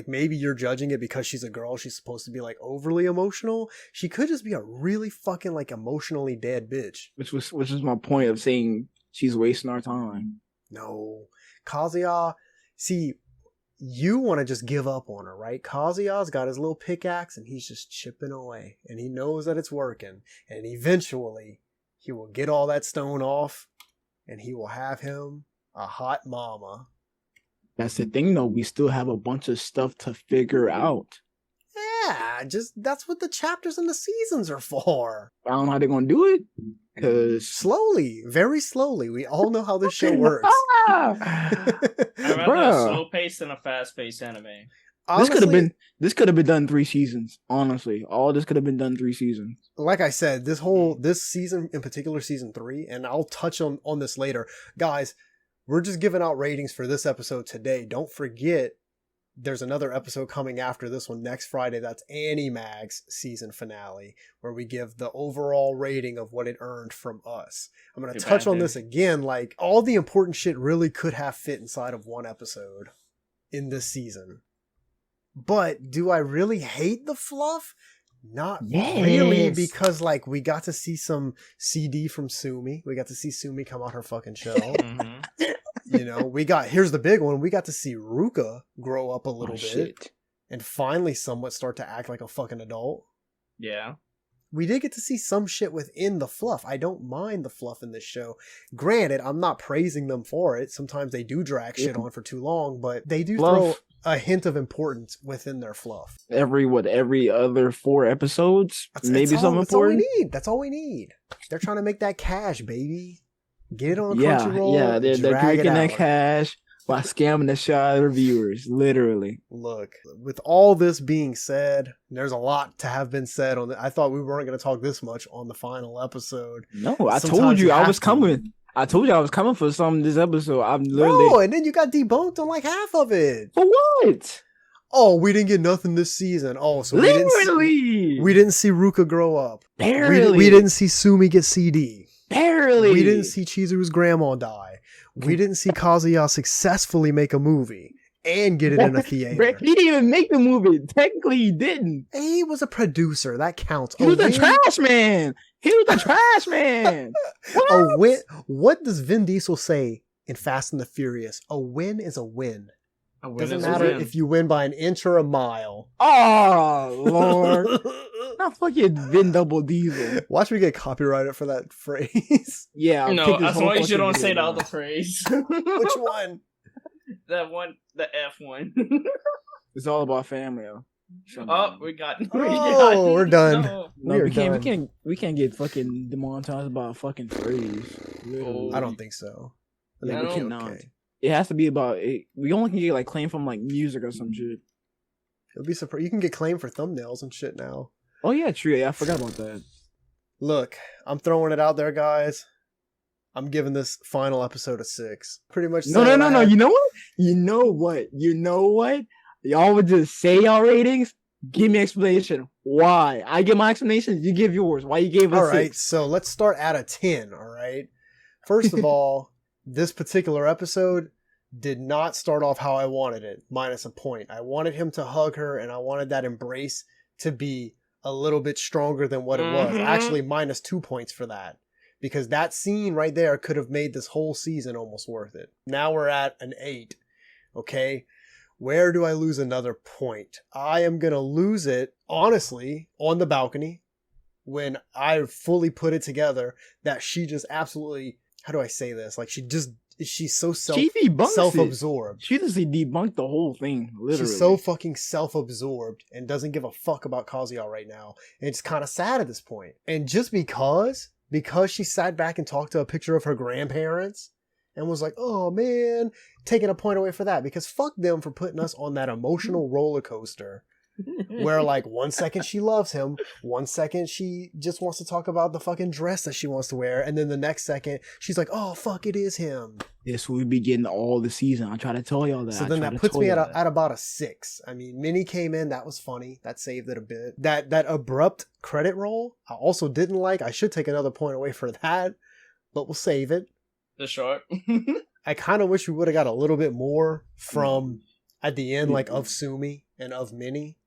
maybe you're judging it because she's a girl. She's supposed to be like overly emotional. She could just be a really fucking like emotionally dead bitch. Which is my point of saying she's wasting our time. No, Kazuya. See, you want to just give up on her, right? Kazuya's got his little pickaxe and he's just chipping away. And he knows that it's working. And eventually, he will get all that stone off and he will have him a hot mama. That's the thing, though. We still have a bunch of stuff to figure out. Yeah, that's what the chapters and the seasons are for. I don't know how they're going to do it. Cause slowly, very slowly. We all know how this show works. I'd rather a slow-paced than a fast-paced anime. Honestly, this could have been done 3 seasons. Honestly, all this could have been done 3 seasons. Like I said, this season in particular, season 3, and I'll touch on this later, guys. We're just giving out ratings for this episode today. Don't forget, there's another episode coming after this one next Friday. That's Animag's season finale, where we give the overall rating of what it earned from us. I'm going to touch on this again. Like, all the important shit really could have fit inside of one episode in this season. But do I really hate the fluff? Not really, because like we got to see some CD from Sumi. We got to see Sumi come out her fucking shell. You know, here's the big one. We got to see Ruka grow up a little bit and finally somewhat start to act like a fucking adult. Yeah. We did get to see some shit within the fluff. I don't mind the fluff in this show. Granted, I'm not praising them for it. Sometimes they do drag shit on for too long, but they do throw a hint of importance within their fluff. Every other 4 episodes? Maybe something important? That's all we need. They're trying to make that cash, baby. Get it on Crunchyroll. Yeah, they're drinking that cash while scamming the shit out of their viewers, literally. Look, with all this being said, there's a lot to have been said on it. I thought we weren't going to talk this much on the final episode. No, I told you I was coming. I told you I was coming for some this episode. I'm literally... Bro, and then you got debunked on like half of it. For what? Oh, we didn't get nothing this season. Oh, so literally we didn't see Ruka grow up. Barely. We didn't see Sumi get CD. Barely. We didn't see Chizuru's grandma die. We didn't see Kazuya successfully make a movie and get it in a theater. He didn't even make the movie. Technically, he didn't. He was a producer. That counts. He was a trash man. What does Vin Diesel say in Fast and the Furious? A win is a win. Doesn't matter if you win by an inch or a mile. Oh, Lord. Not fucking Vin Double Diesel. Watch me get copyrighted for that phrase. Yeah. No, as long as you don't say the other phrase. Which one? That one, the F one. It's all about family, though. We're done. No, we can't get fucking demonetized about a fucking phrase. Literally. I don't think so. We cannot. Okay. It has to be about it. We only can get like claim from like music or some shit. It'll be surprised. You can get claim for thumbnails and shit now. Oh yeah, true. Yeah, I forgot about that. Look, I'm throwing it out there, guys. I'm giving this final episode a 6. Pretty much. No. You know what? Y'all would just say y'all ratings. Give me an explanation. Why? I give my explanation. You give yours. Why you gave us? All right. 6? So let's start at a 10. All right. First of all, this particular episode did not start off how I wanted it, minus a point. I wanted him to hug her, and I wanted that embrace to be a little bit stronger than what it was. Actually, minus 2 points for that. Because that scene right there could have made this whole season almost worth it. Now we're at an 8. Okay? Where do I lose another point? I am going to lose it, honestly, on the balcony when I fully put it together that she just absolutely... How do I say this? Like, she's so self-absorbed. She just debunked the whole thing, literally. She's so fucking self-absorbed and doesn't give a fuck about Kazuya right now. And it's kind of sad at this point. And just because she sat back and talked to a picture of her grandparents and was like, oh man, taking a point away for that. Because fuck them for putting us on that emotional roller coaster. Where like 1 second she loves him, 1 second she just wants to talk about the fucking dress that she wants to wear, and then the next second she's like, oh fuck, it is him. This will be getting all the season. I try to tell y'all that. So then that puts me at about a 6. I mean, Minnie came in, that was funny, that saved it a bit. That abrupt credit roll I also didn't like. I should take another point away for that, but we'll save it. The short. I kind of wish we would have got a little bit more from at the end, like of Sumi and of Minnie.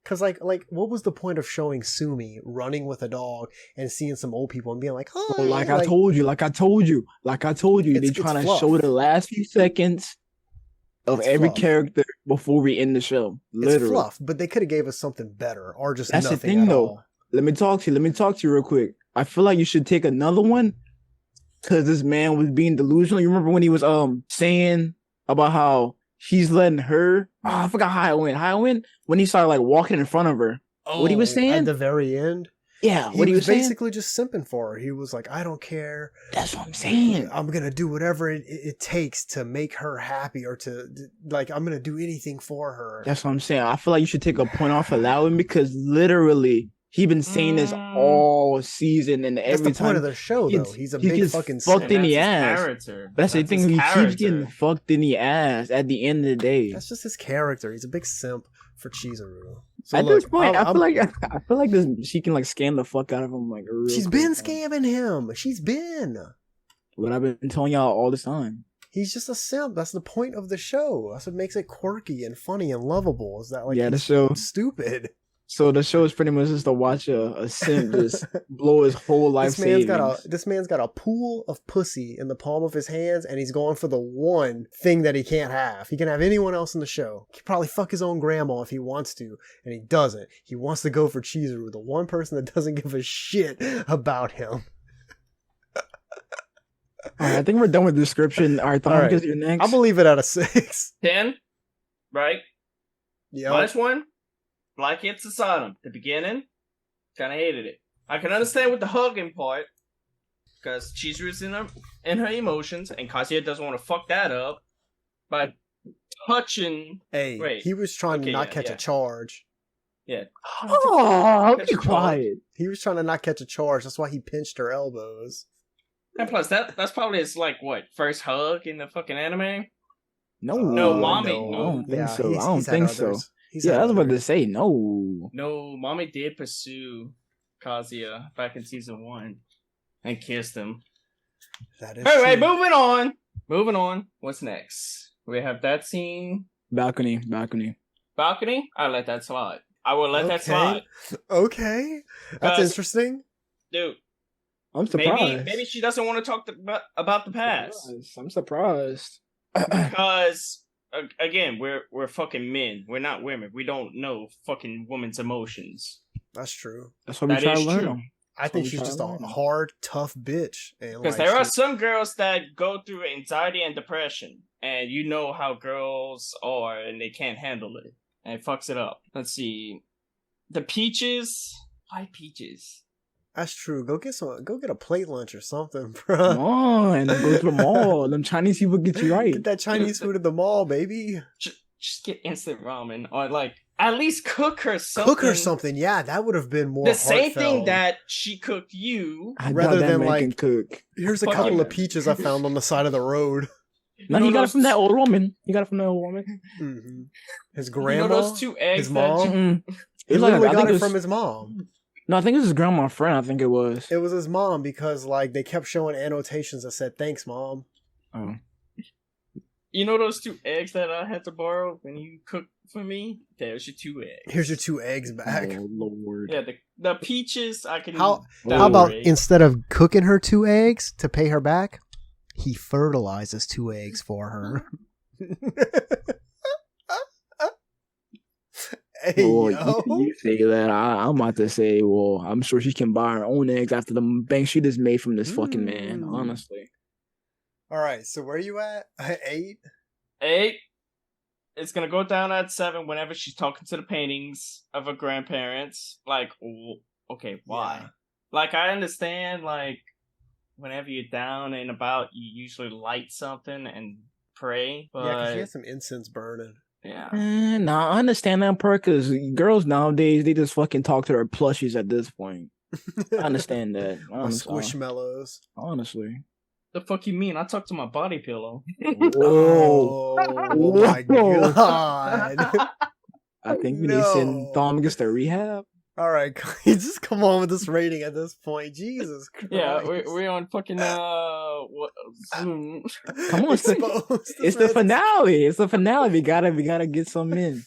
Because, like, what was the point of showing Sumi running with a dog and seeing some old people and being like, oh, well, I told you. They're trying to show the last few seconds of It's every fluff. character before we end the show. Literally. It's fluff, but they could have gave us something better or just That's the nothing thing, at though. all. Let me talk to you real quick. I feel like you should take another one because this man was being delusional. You remember when he was saying about how she's letting her? Oh, I forgot how it went. How it went when he started like walking in front of her. What he was saying at the very end. Yeah, He what he was was basically just simping for her. He was like, I don't care. That's what I'm saying. I'm going to do whatever it takes to make her happy or to, like, I'm going to do anything for her. That's what I'm saying. I feel like you should take a point off of that one because literally he been saying this all season and That's every the time point of the show, though. He's a big fucking fucked in the That's ass. his character. But that's the thing. his He character. keeps getting fucked in the ass at the end of the day. That's just his character. He's a big simp for Chizuru. So At look, this point, I feel like this. She can like scam the fuck out of him. Like she's been scamming him. She's been. What I've been telling y'all all this time. He's just a simp. That's the point of the show. That's what makes it quirky and funny and lovable. Is that like the show stupid? So the show is pretty much just to watch a simp just blow his whole life savings. This man's got a pool of pussy in the palm of his hands, and he's going for the one thing that he can't have. He can have anyone else in the show. He could probably fuck his own grandma if he wants to, and he doesn't. He wants to go for Chizuru, the one person that doesn't give a shit about him. All right, I think we're done with the description. All right, Tom, because you're next. I'm gonna leave it at a 6. 10, right? Yeah. Minus 1. Like it's a Sodom. The beginning, kind of hated it. I can understand with the hugging part, because Chizuru's in her emotions, and Kazuya doesn't want to fuck that up by touching. Hey, he was trying to not catch a charge. Yeah. Oh, be quiet. He was trying to not catch a charge. That's why he pinched her elbows. And plus, that's probably his like what first hug in the fucking anime. No, mommy. I don't think so. I don't think so. I was about to say no. No, mommy did pursue Kazuya back in season 1 and kissed him. That is anyway, true. moving on. What's next? We have that scene. Balcony. I let that slide. I will let that slide. Okay, that's interesting, dude. I'm surprised. Maybe she doesn't want to talk about the past. I'm surprised. Because again, we're fucking men. We're not women. We don't know fucking women's emotions. That's true. That's what we try to learn them. I think she's just a hard, tough bitch. Because there are some girls that go through anxiety and depression, and you know how girls are, and they can't handle it, and it fucks it up. Let's see, the peaches. Why peaches? That's true. Go get a plate lunch or something, bro. Come on, go to the mall. Them Chinese people get you right. Get that Chinese food at the mall, baby. Just get instant ramen, or like at least cook her something. Yeah, that would have been more the same heartfelt. thing that she cooked you, rather than like cook. Here's a couple of peaches I found on the side of the road. No, he got it from that old woman. Mm-hmm. His grandma, those 2 eggs, his mom. He literally got it from his mom. No, I think it was his grandma friend. I think it was. It was his mom because like they kept showing annotations that said "Thanks, Mom." Oh. You know those 2 eggs that I had to borrow when you cooked for me? There's your 2 eggs. Here's your 2 eggs back. Oh Lord. Yeah, the peaches I can. How about instead of cooking her 2 eggs to pay her back, he fertilizes 2 eggs for her. Hey, you say that. I'm about to say, well, I'm sure she can buy her own eggs after the bank she just made from this fucking man, honestly. All right, so where are you at? 8? 8. It's gonna go down at 7 whenever she's talking to the paintings of her grandparents. Like, okay, why? Yeah. Like, I understand, like, whenever you're down and about, you usually light something and pray. But... yeah, because she has some incense burning. Yeah. Nah, I understand that part because girls nowadays, they just fucking talk to their plushies at this point. I understand that. Squishmallows. Honestly. The fuck you mean? I talk to my body pillow. Oh my god. I think we need to send Tom gets to rehab. All right, just come on with this rating at this point. Jesus Christ. Yeah, we're on fucking Zoom. Come on, it's the finale. It's the finale. We gotta get some in.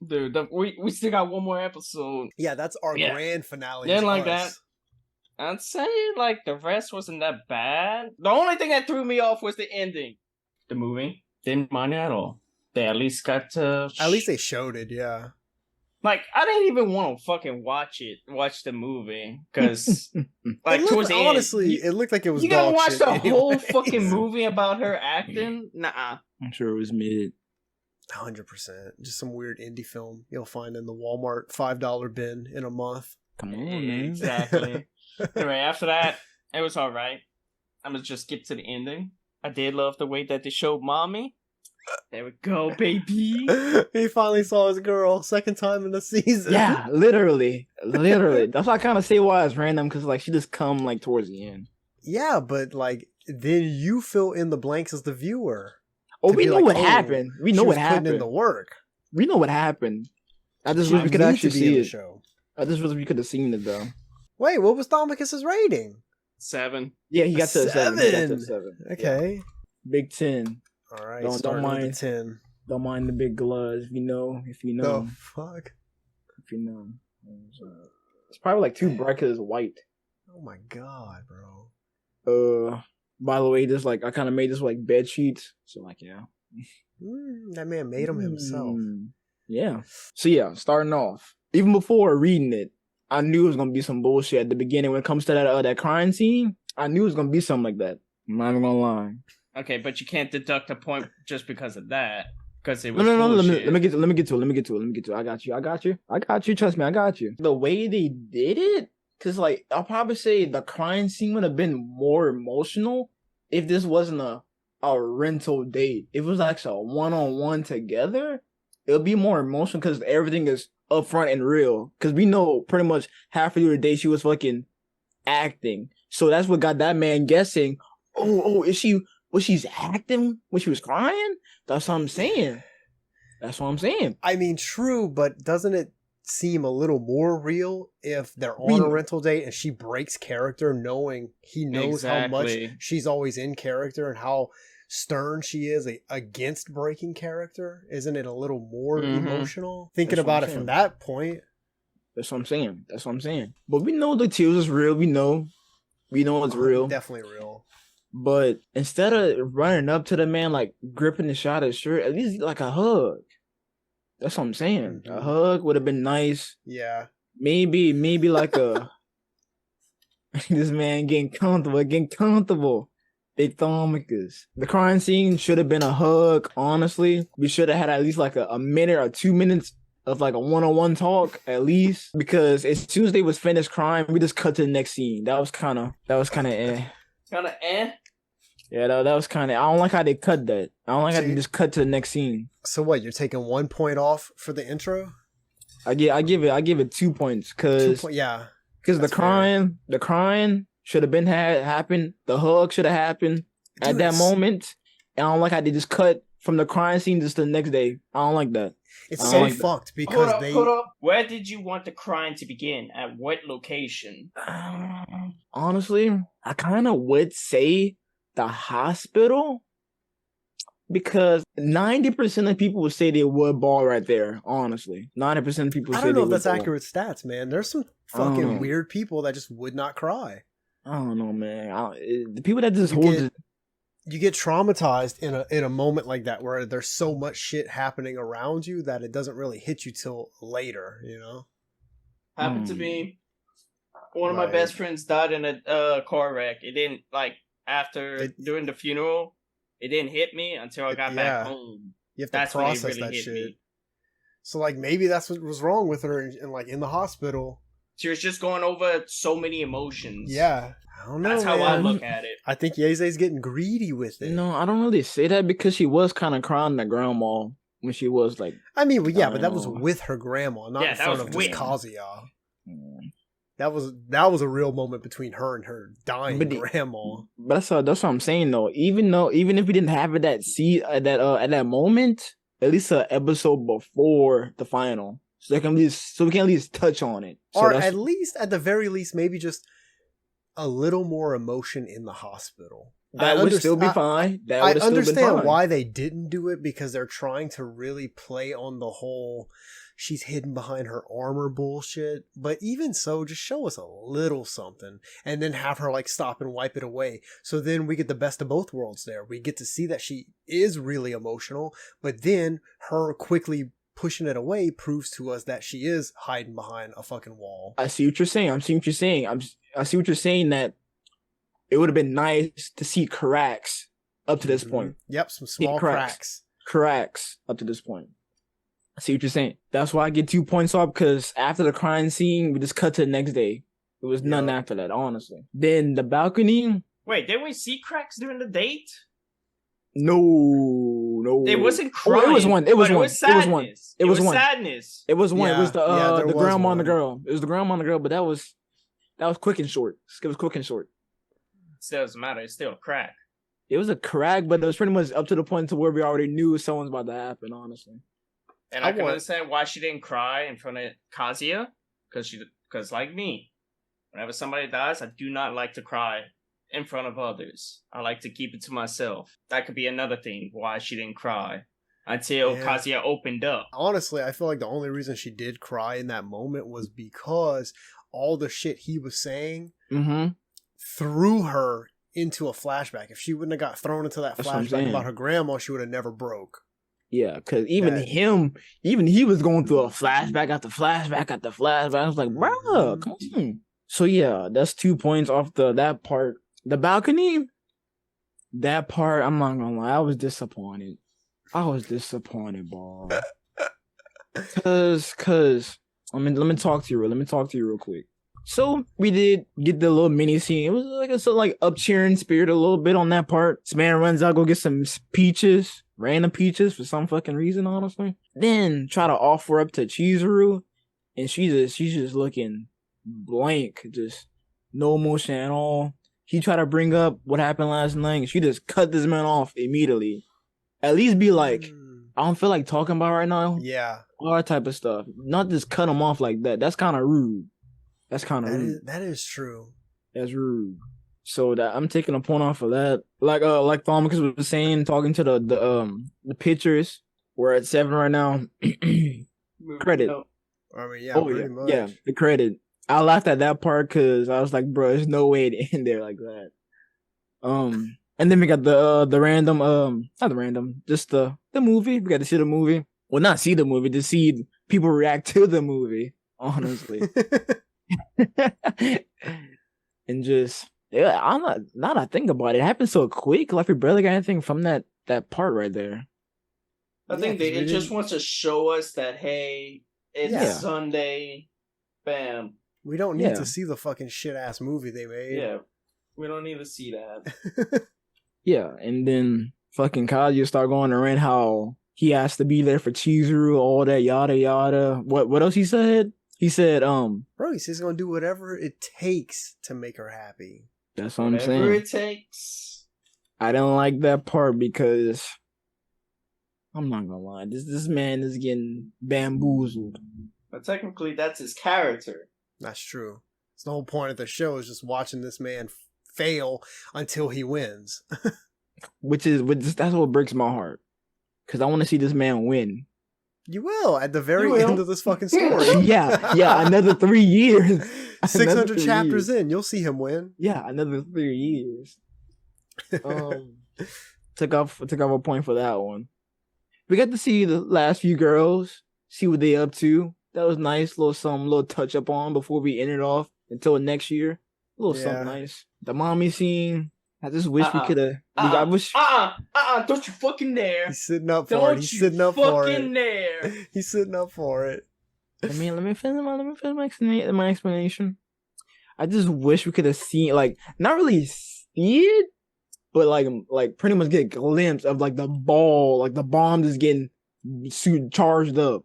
Dude, we still got one more episode. Yeah, that's our grand finale. Didn't like that. I'd say like the rest wasn't that bad. The only thing that threw me off was the ending. The movie. Didn't mind it at all. They at least got to. At least they showed it, yeah. Like, I didn't even want to fucking watch the movie, because, like, towards the honestly, end, it looked like it was you gotta dog watch shit the whole anyways. fucking movie about her acting? Nah. I'm sure it was mid. 100%. Just some weird indie film you'll find in the Walmart $5 bin in a month. Come on, man. Exactly. Anyway, after that, it was alright. I'm gonna just skip to the ending. I did love the way that they showed mommy. There we go, baby. He finally saw his girl, second time in the season. Yeah, literally. That's why I kind of say why it's random, because like she just come like towards the end. Yeah, but like then you fill in the blanks as the viewer. Oh, To we be know like, what oh, happened. We know she what was putting in happened. the work. We know what happened. I just She wish we could need actually to be in see the it. show. I just wish we could have seen it though. Wait, what was Domicus's rating? 7. Yeah, he got to a 7. He got to a 7. 7. Okay. Yeah. Big 10. All right. Don't Starting with mind. the 10. Don't mind the big gloves. If you know. The fuck? If you know. It's probably like too bright because it's white. Oh my god, bro. By the way, this like I kind of made this like bed sheets. So like yeah. That man made them himself. Yeah. So yeah, starting off. Even before reading it, I knew it was gonna be some bullshit at the beginning when it comes to that crying scene. I knew it was gonna be something like that. I'm not even gonna lie. Okay, but you can't deduct a point just because of that. Because it was No. bullshit. Let me get to it. I got you. Trust me, I got you. The way they did it, because like I'll probably say the crying scene would have been more emotional if this wasn't a rental date. If it was actually a one-on-one together, it would be more emotional because everything is upfront and real. Because we know pretty much half of the day she was fucking acting. So that's what got that man guessing. Was she's acting when she was crying? That's what I'm saying. I mean, true, but doesn't it seem a little more real if they're on a rental date and she breaks character, knowing he knows how much Exactly. she's always in character and how stern she is against breaking character? Isn't it a little more emotional? Thinking That's what about I'm it from saying. that point. That's what I'm saying. But we know the tears is real. We know it's real. Definitely real. But instead of running up to the man, like gripping the shot of his shirt, at least like a hug. That's what I'm saying. A hug would have been nice. Yeah. Maybe like a this man getting comfortable. Big thomicus. The crying scene should have been a hug, honestly. We should have had at least like a minute or 2 minutes of like a one-on-one talk at least. Because as soon as they was finished crying, we just cut to the next scene. That was kinda eh. Kinda eh? Yeah, that was kind of. I don't like how they cut that. I don't like how they just cut to the next scene. So what? You're taking 1 point off for the intro? I give it 2 points because Yeah. the crying should have been happened. The hug should have happened at that moment. And I don't like how they just cut from the crying scene just the next day. I don't like that. It's so like fucked because Hold up. Where did you want the crying to begin? At what location? Honestly, I kind of would say the hospital, because 90% of people would say they would ball right there. Honestly, 90% of people. I don't know if that's accurate stats, man. There's some fucking weird people that just would not cry. I don't know, man. The people that just hold it. You get traumatized in a moment like that where there's so much shit happening around you that it doesn't really hit you till later, you know? Happened to me. One of my best friends died in a car wreck. It didn't, like, during the funeral, it didn't hit me until I got back home. You have to process that shit. Me. So, like, maybe that's what was wrong with her in the hospital. She was just going over so many emotions. Yeah. I don't know. That's how I look at it. I think Yeze's getting greedy with it. No, I don't really say that because she was kind of crying to grandma when she was like. I mean, well, yeah, but that was with her grandma, not in front of just Kazuya. That was a real moment between her and her dying grandma. But that's what I'm saying though. Even if we didn't have it at that moment, at least an episode before the final, so we can at least touch on it. So or at the very least, maybe just a little more emotion in the hospital. That would still be fine. I understand why they didn't do it, because they're trying to really play on the whole she's hidden behind her armor bullshit. But even so, just show us a little something and then have her like stop and wipe it away. So then we get the best of both worlds there. We get to see that she is really emotional, but then her quickly pushing it away proves to us that she is hiding behind a fucking wall. I see what you're saying. I see what you're saying, that it would have been nice to see cracks up to this point. Yep, some small cracks. Cracks up to this point. I see what you're saying. That's why I get 2 points off, because after the crying scene, we just cut to the next day. It was none after that, honestly. Then the balcony. Wait, didn't we see cracks during the date? No. It wasn't crying. Oh, it was one. It was one. Sadness. It was sadness. It was one. Yeah, it was the grandma one. and the girl. It was the grandma and the girl, but that was quick and short. It was quick and short. Still doesn't matter. It's still a crack. It was a crack, but it was pretty much up to the point to where we already knew someone's about to happen, honestly. And I can understand why she didn't cry in front of Kazuya, because like me, whenever somebody dies, I do not like to cry in front of others. I like to keep it to myself. That could be another thing why she didn't cry until Kazuya opened up. Honestly, I feel like the only reason she did cry in that moment was because all the shit he was saying threw her into a flashback. If she wouldn't have got thrown into that flashback about her grandma, she would have never broke. Yeah, because even he was going through a flashback after flashback after flashback. I was like, bro, come on. So yeah, that's 2 points off that part. The balcony, that part, I'm not gonna lie, I was disappointed. Bro. Cause let me talk to you real quick. So we did get the little mini scene. It was like a sort of like up cheering spirit a little bit on that part. This man runs out, go get some peaches, random peaches for some fucking reason, honestly. Then try to offer up to Chizuru, and she's just looking blank, just no emotion at all. He tried to bring up what happened last night, and she just cut this man off immediately. At least be like, I don't feel like talking about right now. Yeah. All that type of stuff. Not just cut him off like that. That's kind of rude. That is true. That's rude. So that I'm taking a point off of that. Like Thomicus was saying, talking to the pictures. We're at 7 right now. Credit. I mean, yeah, pretty much. Yeah, the credit. I laughed at that part because I was like, bro, there's no way to end there like that. And then we got the random, not the random, just the movie. We got to see the movie. Well, not see the movie, to see people react to the movie, honestly. And just, yeah, now that I think about it, it happened so quick. Like we barely got anything from that part right there. I think it just wants to show us that, hey, it's Sunday. Bam. We don't need to see the fucking shit ass movie they made. Yeah, we don't need to see that. Yeah, and then fucking Kazuya start going around how he has to be there for Chizuru, all that yada yada. What else he said? He said, bro, he says he's gonna do whatever it takes to make her happy. That's what I'm saying. Whatever it takes. I didn't like that part because I'm not gonna lie, this man is getting bamboozled. But technically, that's his character. That's true. It's the whole point of the show is just watching this man fail until he wins. That's what breaks my heart. Because I want to see this man win. You will at the very end of this fucking story. yeah, another 3 years. 600 chapters in, you'll see him win. Yeah, another 3 years. Took off a point for that one. We got to see the last few girls, see what they up to. That was nice, little touch up on before we ended off until next year. A little something nice. The mommy scene. I just wish we could have. I wish. Don't you fucking dare. He's sitting up for it. He's sitting up for it. Fucking dare. He's sitting up for it. Let me finish my explanation. I just wish we could have seen, like, not really see it, but like pretty much get a glimpse of like the ball, like the bomb is getting charged up.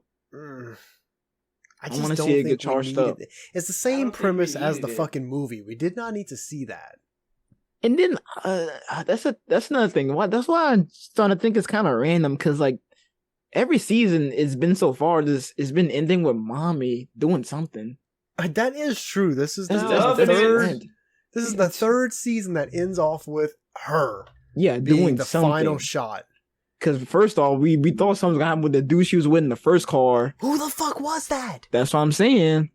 I want to see it get charged up. It's the same premise as the fucking movie. We did not need to see that. And then that's another thing. That's why I'm starting to think it's kind of random because like every season it's been so far. It's been ending with mommy doing something. That is true. This is the third season that ends off with her. Yeah, being doing the something. final shot. Because first off, we thought something was gonna happen with the dude she was with in the first car. Who the fuck was that? That's what I'm saying.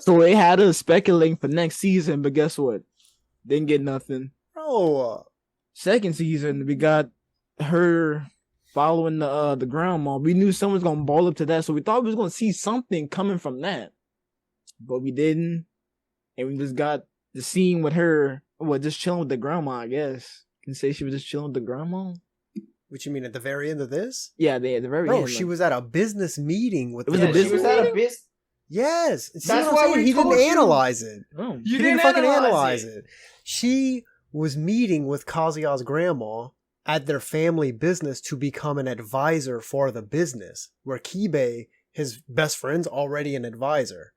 So they had us speculating for next season, but guess what? Didn't get nothing. Bro. Second season, we got her following the grandma. We knew someone was gonna ball up to that, so we thought we was gonna see something coming from that, but we didn't. And we just got the scene with her, just chilling with the grandma. I guess can say she was just chilling with the grandma. What you mean at the very end of this? Yeah, they at the very Bro, end. she was at a business meeting with. It was a business She was at a meeting? business. Yes, see That's what I'm why saying? we He told didn't you. analyze it. Oh. You He didn't fucking analyze it. She was meeting with Kazuya's grandma at their family business to become an advisor for the business, where Kibe, his best friend's already an advisor.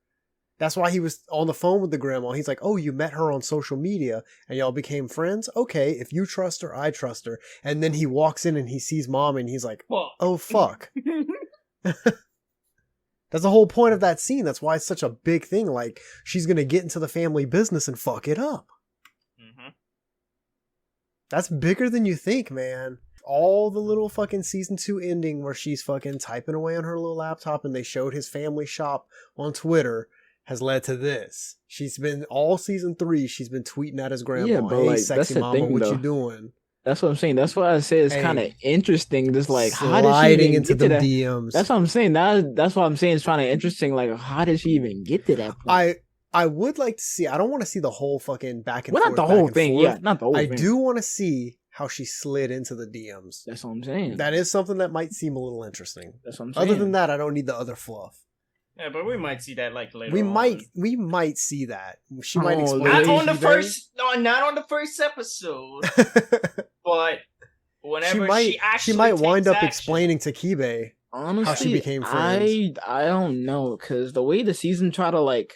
That's why he was on the phone with the grandma. He's like, oh, you met her on social media and y'all became friends? Okay, if you trust her, I trust her. And then he walks in and he sees mom and he's like, Well, oh, fuck. That's the whole point of that scene. That's why it's such a big thing. Like, she's going to get into the family business and fuck it up. mhm. That's bigger than you think, man. All the little fucking season 2 ending where she's fucking typing away on her little laptop and they showed his family shop on Twitter has led to this. She's been all season 3. She's been tweeting at his grandma. Yeah, but hey, like, sexy that's the mama, thing, what though. you doing? That's what I'm saying. That's why I say it's Hey, kind of interesting. Just like how did she Sliding even into get to the that? DMs. That's what I'm saying. That's what I'm saying. It's kind of interesting. Like, how did she even get to that point? I would like to see. I don't want to see the whole fucking back and Well, forth. not the back whole and thing. forth. Yeah, not the whole I thing. do want to see how she slid into the DMs. That's what I'm saying. That is something that might seem a little interesting. That's what I'm saying. Other than that, I don't need the other fluff. Yeah, but we might see that like later. We on. might see that. She Oh, might explain. Lady. Not to on the you, first. No, not on the first episode. But whenever she might wind up action. explaining to Kibe. Honestly, became friends. I don't know, because the way the season try to like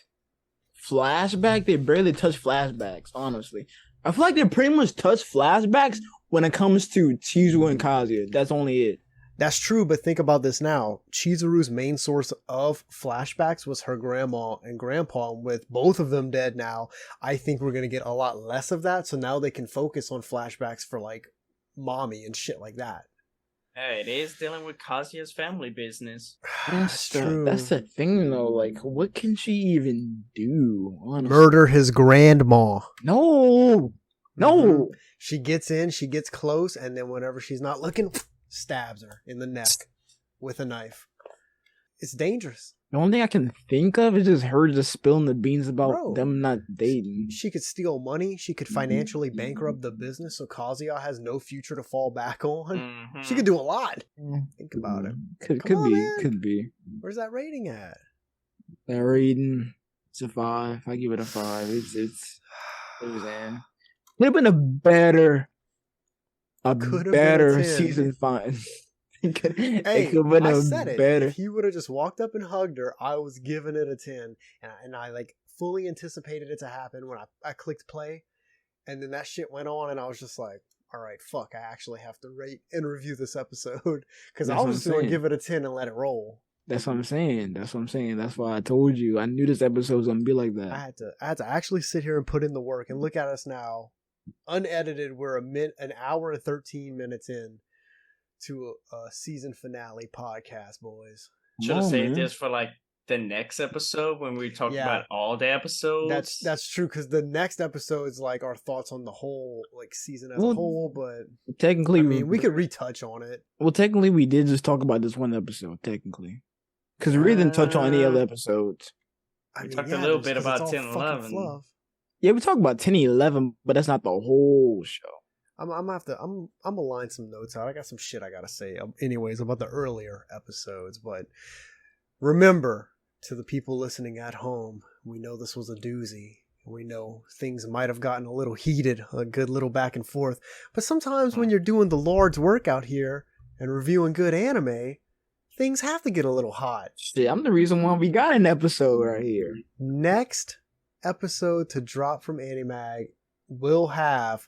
flashback, they barely touch flashbacks. Honestly, I feel like they pretty much touch flashbacks when it comes to Chizuru and Kazuya. That's only it. That's true, but think about this now. Chizuru's main source of flashbacks was her grandma and grandpa. And with both of them dead now, I think we're going to get a lot less of that. So now they can focus on flashbacks for like mommy and shit like that. Hey, it is dealing with Kazuya's family business. That's the thing though. Like, what can she even do? Honestly? Murder his grandma. No. Mhm. She gets in, she gets close, and then whenever she's not looking, stabs her in the neck with a knife. It's dangerous. The only thing I can think of is just her just spilling the beans about Bro, them not dating. She could steal money. She could financially bankrupt the business so Kazuya has no future to fall back on. Mhm. She could do a lot. Think about it. Could Come on, be. man. Could be. Where's that rating at? That rating, it's a 5. I give it a 5. It was in. Could have been a better Could've been a 10. season 5. It could Hey, have been I a said it. better. If he would have just walked up and hugged her, I was giving it a 10. And I like fully anticipated it to happen when I clicked play. And then that shit went on and I was just like, all right, fuck, I actually have to rate and review this episode. Because I That's what was I'm just going to saying. give it a 10 and let it roll. That's what I'm saying. That's why I told you. I knew this episode was gonna be like that. I had to actually sit here and put in the work and look at us now. Unedited, we're an hour and 13 minutes in to a season finale podcast, boys. Should have Come on, saved man. this for like the next episode when we talk Yeah. about all the episodes. That's true, because the next episode is like our thoughts on the whole like season as a Well, whole, but Technically, I mean we could retouch on it. Well, technically, we did just talk about this one episode. Technically, because we really didn't touch on any other episodes. I We mean, talked a little bit just 'cause about it's all 10 and fucking 11. fluff. Yeah, we talked about 10 and 11, but that's not the whole show. I'm gonna line some notes out. I got some shit I gotta say, anyways, about the earlier episodes. But remember, to the people listening at home, we know this was a doozy. We know things might have gotten a little heated, a good little back and forth. But sometimes when you're doing the Lord's work out here and reviewing good anime, things have to get a little hot. Shit, I'm the reason why we got an episode right here. Next episode to drop from Animag will have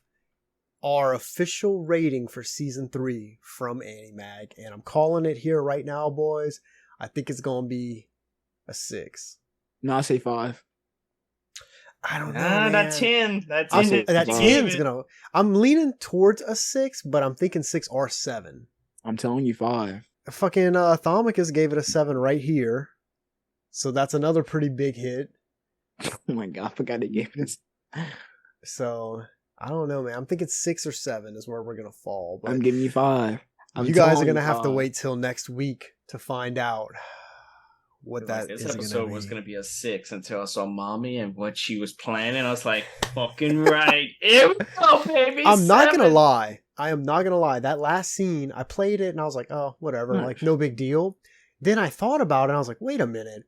our official rating for season 3 from Animag, and I'm calling it here right now, boys. I think it's gonna be a 6. No, I say 5. I don't know, Ah, man. that 10. That I'll 10. say- that Wow. 10's gonna. I'm leaning towards a 6, but I'm thinking 6 or 7. I'm telling you 5. Fucking Thomicus gave it a 7 right here. So that's another pretty big hit. Oh my god, I forgot they gave this. So I don't know, man. I'm thinking 6 or 7 is where we're gonna fall. But I'm giving you 5. you guys are gonna have to wait till next week to find out what that this is episode gonna be. was gonna be a 6 until I saw Mommy and what she was planning. I was like, fucking right. Here we go, baby. I'm not 7. gonna lie. I am not gonna lie. That last scene, I played it and I was like, oh, whatever, like no big deal. Then I thought about it and I was like, wait a minute.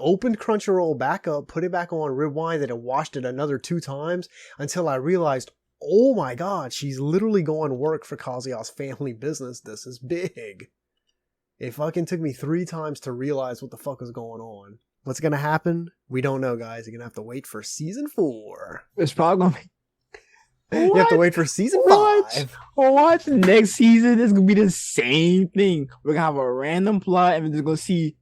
Opened Crunchyroll back up, put it back on, rewinded and watched it another 2 times until I realized, oh my god, she's literally going to work for Kazuya's family business. This is big. It fucking took me 3 times to realize what the fuck was going on. What's gonna happen? We don't know, guys. You're gonna have to wait for season 4. It's probably gonna be. You have to wait for season 5. Watch next season. It's gonna be the same thing. We're gonna have a random plot, and we're just gonna see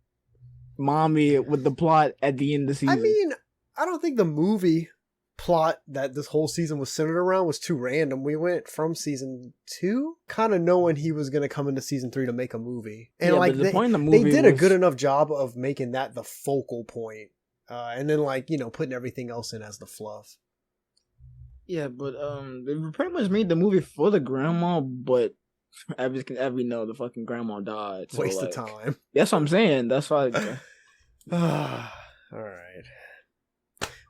Mommy with the plot at the end of the season. I mean, I don't think the movie plot that this whole season was centered around was too random. We went from season 2 kind of knowing he was going to come into season 3 to make a movie. And yeah, like the point of the movie they did a good enough job of making that the focal point. And then like, putting everything else in as the fluff. Yeah, but they pretty much made the movie for the grandma, but as we know, the fucking grandma died. So Waste of time. That's what I'm saying. That's why. All right.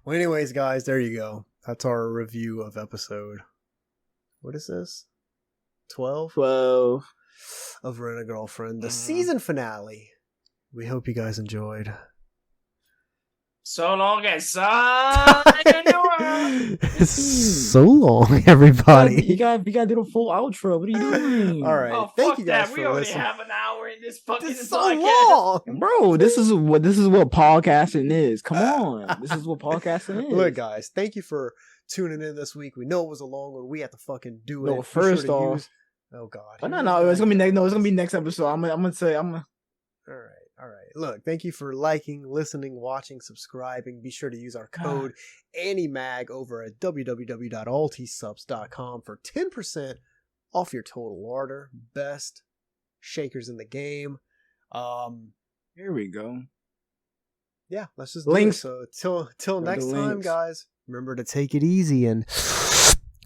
Well, anyways, guys, there you go. That's our review of episode. What is this? 12? 12 of Rent a Girlfriend, the season finale. We hope you guys enjoyed. So long and sayonara. So long, everybody. You gotta do the full outro. What are you doing? All right, Oh, thank fuck you guys that. for We already listening. have an hour in this fucking This is so podcast. long, Bro, this is what podcasting is. Come on, this is what podcasting is. Look, guys, thank you for tuning in this week. We know it was a long one. We have to fucking do it. No, Be first to off- use- oh god, No, it's gonna be next. No, it's gonna be next episode. I'm gonna say. All right. Look, thank you for liking, listening, watching, subscribing. Be sure to use our code Animag over at www.altsubs.com for 10% off your total order. Best shakers in the game. Here we go. Yeah, let's just do Links. it. So till Go to next time, links. guys. Remember to take it easy and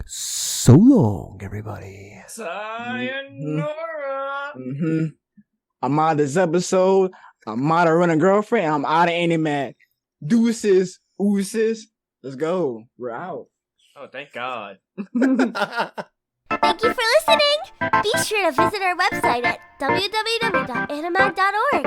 so long, everybody. Sayonara. I'm out of this episode. I'm out of Running Girlfriend. I'm out of Animag. Deuces, ooses. Let's go. We're out. Oh, thank God. Thank you for listening. Be sure to visit our website at www.animag.org.